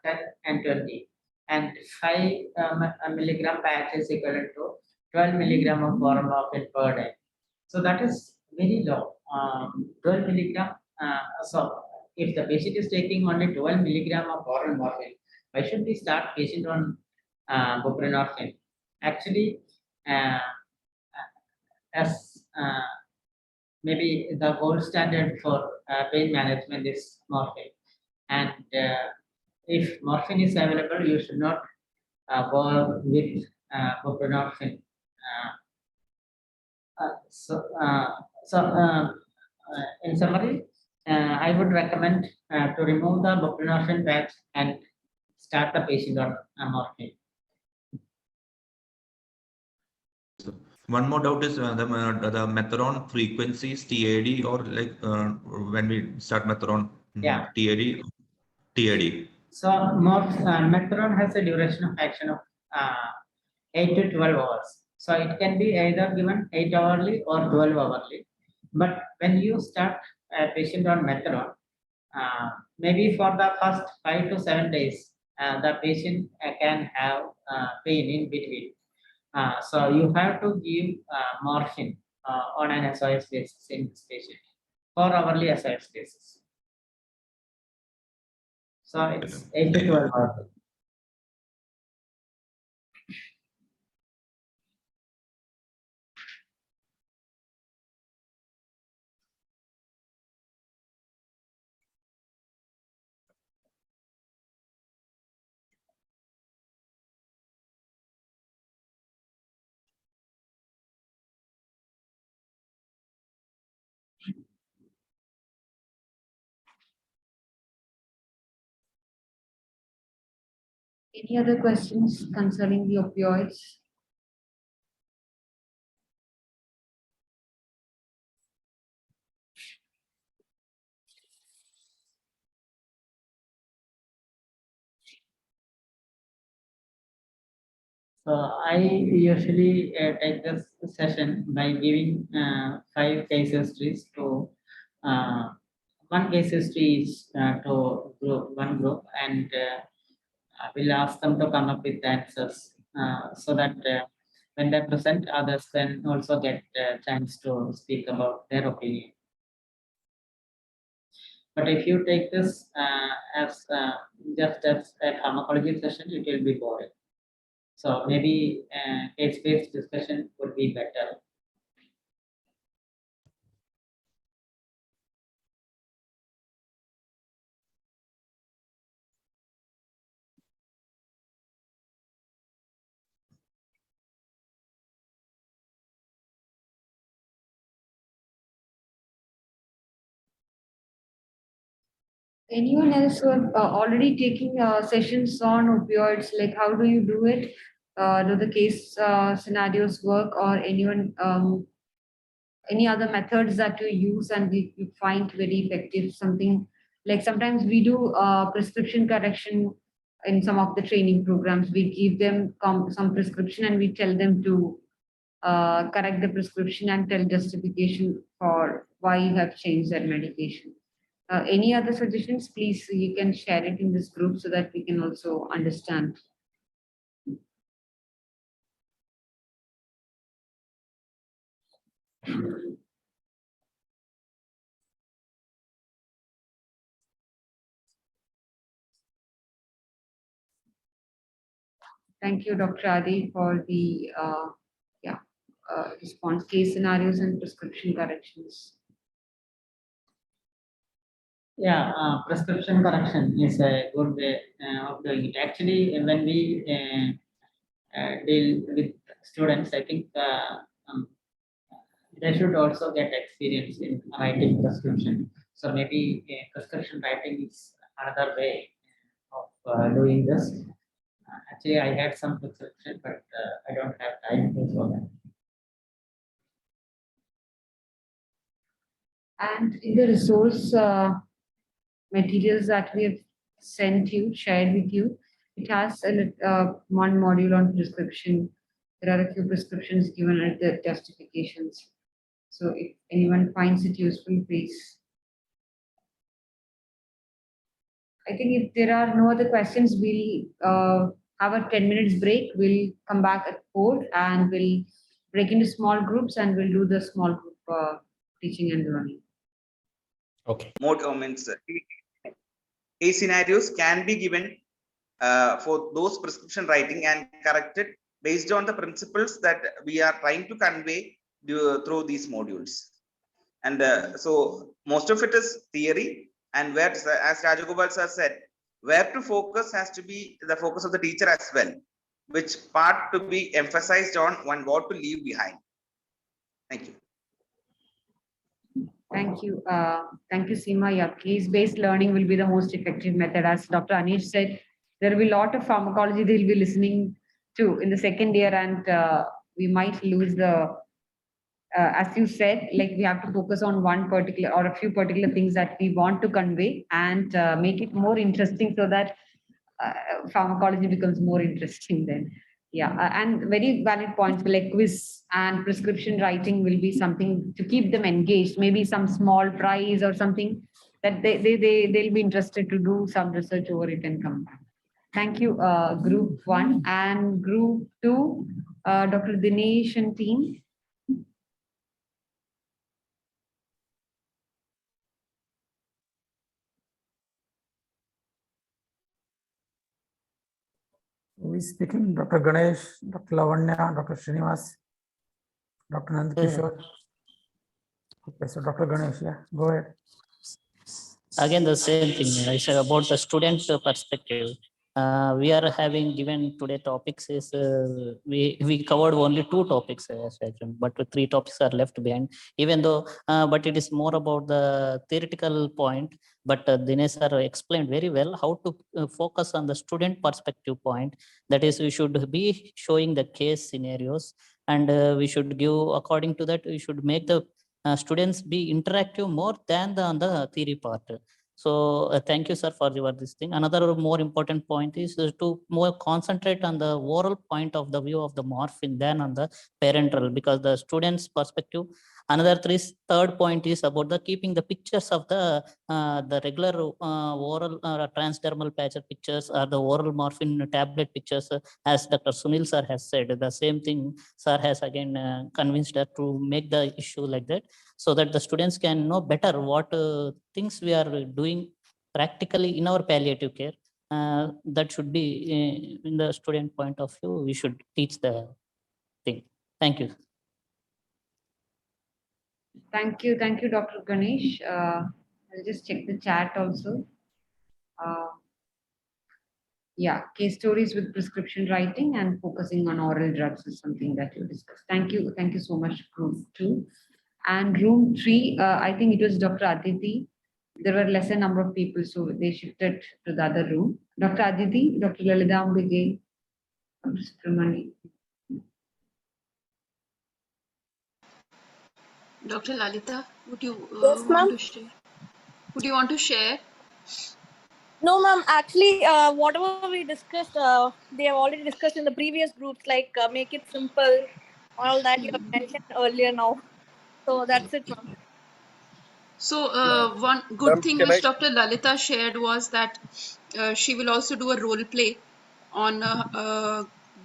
10, and 20, and 5 milligram patch is equivalent to 12 milligram of oral morphine per day. So that is very low. 12 milligram. So if the patient is taking only 12 milligram of oral morphine, why should we start patient on buprenorphine? Actually, as maybe the gold standard for pain management is morphine, and if morphine is available, you should not go with buprenorphine. In summary, I would recommend to remove the buprenorphine patch and start the patient on morphine. One more doubt is the methadone frequencies, TAD, or like when we start methadone, Yeah. TAD. So methadone has a duration of action of 8 to 12 hours. So it can be either given 8 hourly or 12 hourly. But when you start a patient on methadone, maybe for the first 5 to 7 days, the patient can have pain in between. So you have to give morphine on an SOS basis in this patient, 4 hourly SOS basis. So it's 8 to 12 hours. Any other questions concerning the opioids? So I usually take this session by giving 5 case histories to one case history is to one group, and I will ask them to come up with answers so that when they present, others can also get a chance to speak about their opinion. But if you take this as just as a pharmacology session, it will be boring. So maybe case-based discussion would be better. Anyone else who are already taking sessions on opioids, like how do you do it? Do the case scenarios work, or anyone any other methods that you use and you find very effective? Something like sometimes we do prescription correction in some of the training programs. We give them some prescription and we tell them to correct the prescription and tell justification for why you have changed that medication. Any other suggestions, please, you can share it in this group so that we can also understand. Thank you, Dr. Adi, for the response case scenarios and prescription corrections. Yeah, prescription correction is a good way of doing it. Actually, when we deal with students, I think they should also get experience in writing prescription. So maybe prescription writing is another way of doing this. Actually, I had some prescription, but I don't have time to show that. And in the resource materials that we have sent you, shared with you, it has one module on prescription. There are a few prescriptions given at the justifications. So if anyone finds it useful, please. I think if there are no other questions, we'll have a 10 minutes break. We'll come back at 4 and we'll break into small groups and we'll do the small group teaching and learning. Okay. More comments. Case scenarios can be given for those prescription writing and corrected based on the principles that we are trying to convey through these modules. And so most of it is theory, and where, as Rajagopal sir said, Where to focus has to be the focus of the teacher as well. Which part to be emphasized on and what to leave behind. Thank you. Thank you. Thank you, Seema. Yeah, case-based learning will be the most effective method. As Dr. Anish said, there will be a lot of pharmacology they'll be listening to in the second year, and we might lose the, as you said, like we have to focus on one particular or a few particular things that we want to convey and make it more interesting so that pharmacology becomes more interesting then. Yeah, and very valid points like quiz and prescription writing will be something to keep them engaged. Maybe some small prize or something that they'll be interested to do some research over it and come back. Thank you, group 1 and group 2, Dr. Dinesh and team. Who is speaking? Dr. Ganesh, Dr. Lavanya, Dr. Srinivas, Dr. Nandkishore. Okay, so Dr. Ganesh, yeah, go ahead. Again, the same thing. I said about the student perspective. We are having given today topics is we covered only 2 topics, but 3 topics are left behind. Even though, but it is more about the theoretical point. But Dinesh sir explained very well how to focus on the student perspective point. That is, we should be showing the case scenarios, and we should give according to that. We should make the students be interactive more than on the theory part. So thank you, sir, for your this thing. Another more important point is to more concentrate on the oral point of the view of the morphine than on the parental, because the students' perspective. Another third point is about the keeping the pictures of the regular oral transdermal patch pictures or the oral morphine tablet pictures, as Dr. Sunil sir has said. The same thing sir has again convinced us to make the issue like that, so that the students can know better what things we are doing practically in our palliative care. That should be in the student point of view. We should teach the thing. Thank you. Thank you, Dr. Ganesh. I'll just check the chat also. Yeah, case stories with prescription writing and focusing on oral drugs is something that you discussed. Thank you so much, group 2. And room 3, I think it was Dr. Aditi. There were lesser number of people, so they shifted to the other room. Dr. Aditi, Dr. Lalita Ambige, Dr. Subramani. Dr. Lalita, would you Yes, want to share? Would you want to share? No, ma'am. Actually, whatever we discussed, they have already discussed in the previous groups, like make it simple, all that you have mentioned earlier now. So that's it, ma'am. So one good thing which Dr. Lalita shared was that she will also do a role play on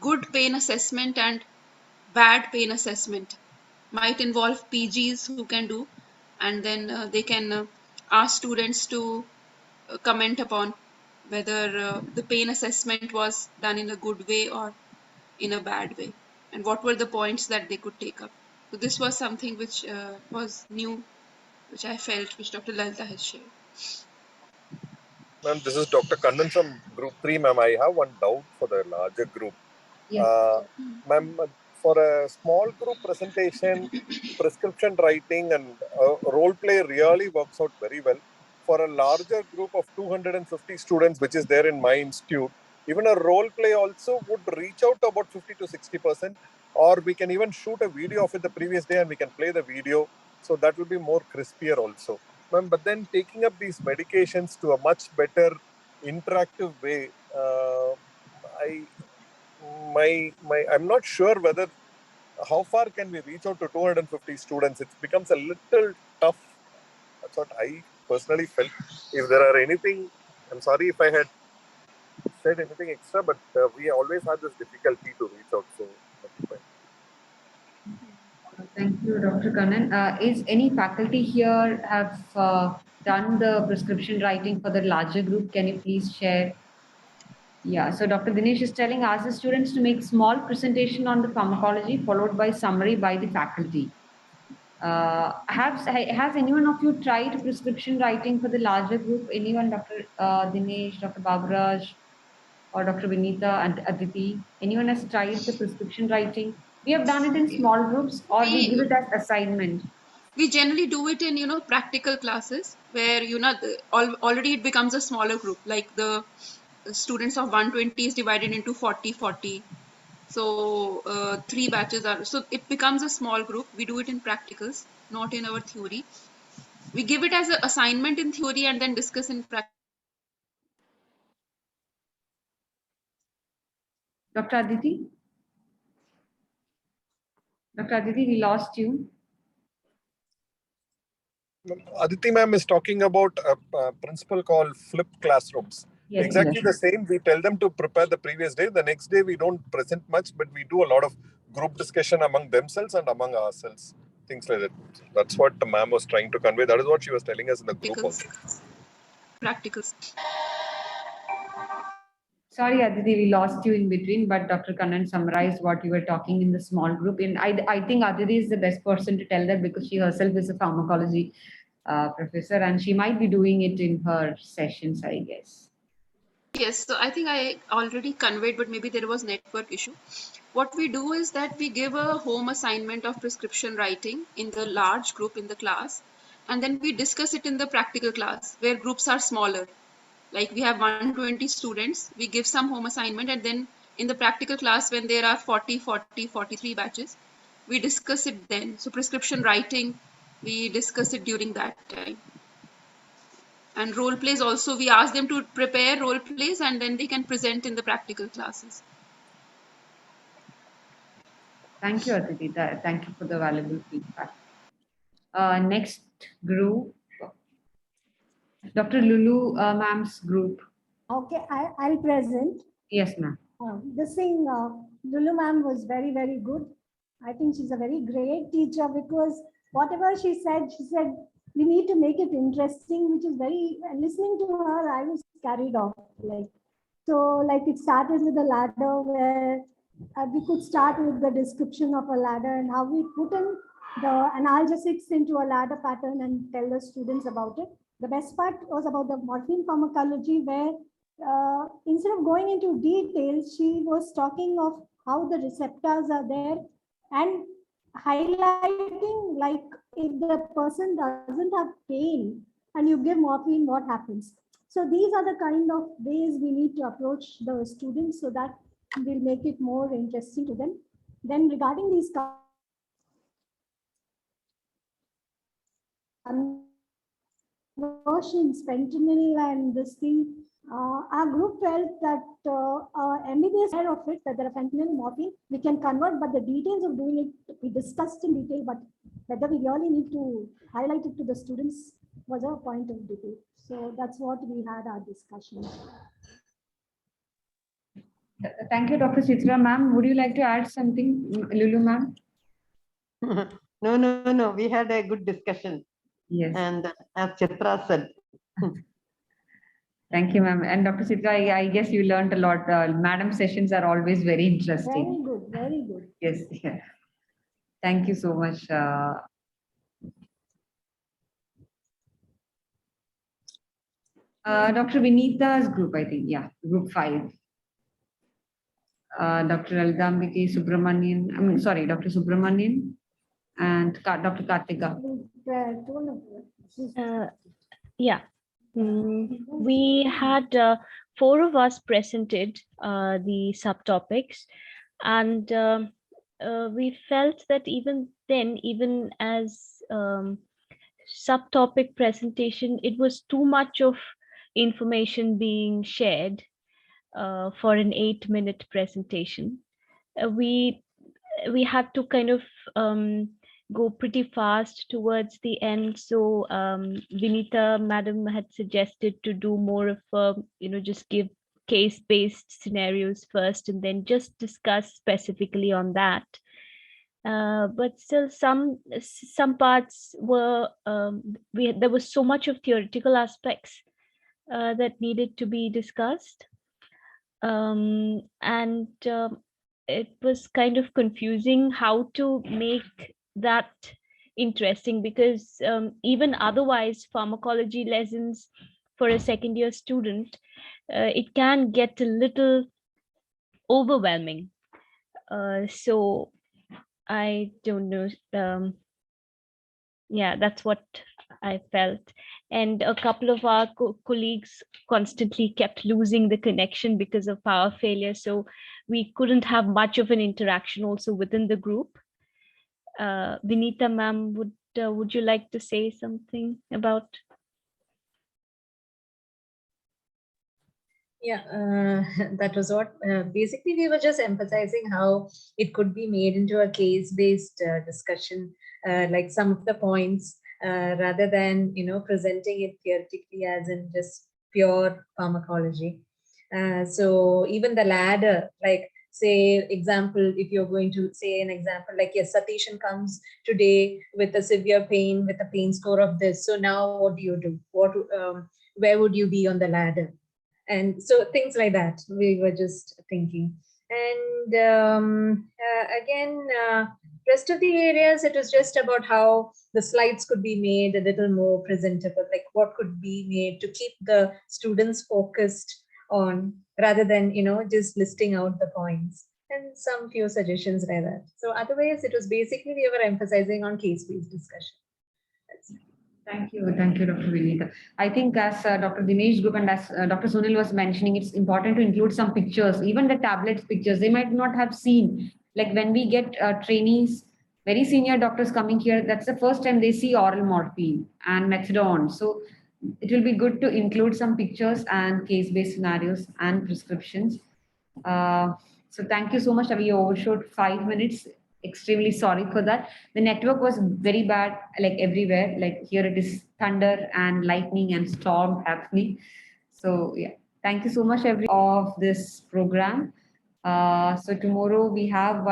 good pain assessment and bad pain assessment. Might involve PGs who can do, and then they can ask students to comment upon whether the pain assessment was done in a good way or in a bad way, and what were the points that they could take up. So this was something which was new, which I felt, which Dr. Lalita has shared. Ma'am, this is Dr. Kannan from Group 3. Ma'am, I have one doubt for the larger group. Yes. Ma'am, for a small group presentation, prescription writing and role play really works out very well. For a larger group of 250 students, which is there in my institute, even a role play also would reach out to about 50 to 60%, or we can even shoot a video of it the previous day and we can play the video. So that will be more crispier also. Ma'am, but then taking up these medications to a much better interactive way, I'm not sure whether how far can we reach out to 250 students. It becomes a little tough. That's what I personally felt. If there are anything, I'm sorry if I had said anything extra, but we always had this difficulty to reach out. So thank you, Dr. Kannan. Is any faculty here have done the prescription writing for the larger group? Can you please share? Yeah, so Dr. Dinesh is telling us the students to make small presentation on the pharmacology followed by summary by the faculty. Has anyone of you tried prescription writing for the larger group? Anyone, Dr. Dinesh, Dr. Baburaj, or Dr. Vineetha and Aditi? Anyone has tried the prescription writing? We have done it in small groups, or we give it as assignment. We generally do it in practical classes where already it becomes a smaller group, like the students of 120 is divided into 40. So 3 batches are, so it becomes a small group. We do it in practicals, not in our theory. We give it as an assignment in theory and then discuss in practice. Dr. Aditi? Dr. Aditi, we lost you. Aditi ma'am is talking about a principle called flipped classrooms. Yes, exactly yes. the same. We tell them to prepare the previous day. The next day, we don't present much, but we do a lot of group discussion among themselves and among ourselves. Things like that. That's what the ma'am was trying to convey. That is what she was telling us in the group also. Practicals. Sorry, Aditi, we lost you in between, but Dr. Kannan summarized what you were talking in the small group. And I think Aditi is the best person to tell that because she herself is a pharmacology professor and she might be doing it in her sessions, I guess. Yes, so I think I already conveyed, but maybe there was network issue. What we do is that we give a home assignment of prescription writing in the large group in the class, and then we discuss it in the practical class where groups are smaller. Like we have 120 students, we give some home assignment, and then in the practical class when there are 43 batches, we discuss it then. So prescription writing, we discuss it during that time. And role plays also, we ask them to prepare role plays and then they can present in the practical classes. Thank you, Aditi. Thank you for the valuable feedback. Next group, Dr. Lulu ma'am's group. Okay, I'll present. Yes, ma'am. This thing, Lulu ma'am was very, very good. I think she's a very great teacher because whatever she said, we need to make it interesting, which is very, listening to her, I was carried off. Like it started with a ladder where we could start with the description of a ladder and how we put in the analgesics into a ladder pattern and tell the students about it. The best part was about the morphine pharmacology where instead of going into details, she was talking of how the receptors are there and highlighting like if the person doesn't have pain and you give morphine, what happens? So these are the kind of ways we need to approach the students so that we'll make it more interesting to them. Then regarding these conversions, fentanyl and this thing, our group felt that MBBS aware of it, that there are fentanyl, morphine, we can convert, but the details of doing it, we discussed in detail, but whether we really need to highlight it to the students was a point of debate. So that's what we had our discussion. Thank you, Dr. Chitra ma'am. Would you like to add something, Lulu ma'am? No. We had a good discussion. Yes. And as Chitra said. Thank you, ma'am. And Dr. Chitra, I guess you learned a lot. Madam sessions are always very interesting. Very good, very good. Yes. Yeah. Thank you so much. Dr. Vineetha's group, I think. Yeah, group 5. Dr. Aldambiki Subramanian, Dr. Subramanian and Dr. Kartika. We had 4 of us presented the subtopics, and we felt that even then, even as subtopic presentation, it was too much of information being shared for an 8-minute presentation. We had to kind of go pretty fast towards the end. So Vineetha madam had suggested to do more of just give case-based scenarios first and then just discuss specifically on that. But still some parts were there was so much of theoretical aspects that needed to be discussed, and it was kind of confusing how to make that interesting because even otherwise pharmacology lessons for a second year student, it can get a little overwhelming. So I don't know. Yeah, that's what I felt. And a couple of our colleagues constantly kept losing the connection because of power failure. So we couldn't have much of an interaction also within the group. Vineetha ma'am, would you like to say something about? Yeah, that was what basically we were just emphasizing how it could be made into a case-based discussion, like some of the points, rather than presenting it theoretically as in just pure pharmacology. So even the ladder, like say example, if you're going to say an example like, yes, Satishan comes today with a severe pain with a pain score of this. So now what do you do? Where would you be on the ladder? And so things like that we were just thinking. And again, rest of the areas, it was just about how the slides could be made a little more presentable, like what could be made to keep the students focused on, rather than just listing out the points, and some few suggestions like that. So otherwise it was basically we were emphasizing on case-based discussion. Thank you, Dr. Vineetha. I think as Dr. Dinesh Group and as Dr. Sunil was mentioning, it's important to include some pictures, even the tablets pictures they might not have seen. Like when we get trainees, very senior doctors coming here, that's the first time they see oral morphine and methadone. So it will be good to include some pictures and case-based scenarios and prescriptions. So thank you so much. We overshot 5 minutes. Extremely sorry for that. The network was very bad, like everywhere. Like here it is thunder and lightning and storm happening. So yeah, thank you so much of this program. So tomorrow we have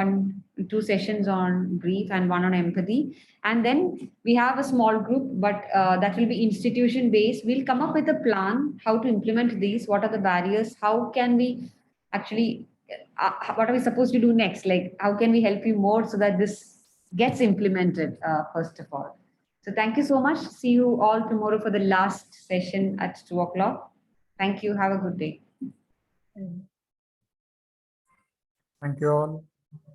2 sessions on grief and 1 on empathy. And then we have a small group, but that will be institution based. We'll come up with a plan, how to implement these, what are the barriers, how can we actually what are we supposed to do next? Like, how can we help you more so that this gets implemented, first of all? So thank you so much. See you all tomorrow for the last session at 2 o'clock. Thank you. Have a good day. Thank you all.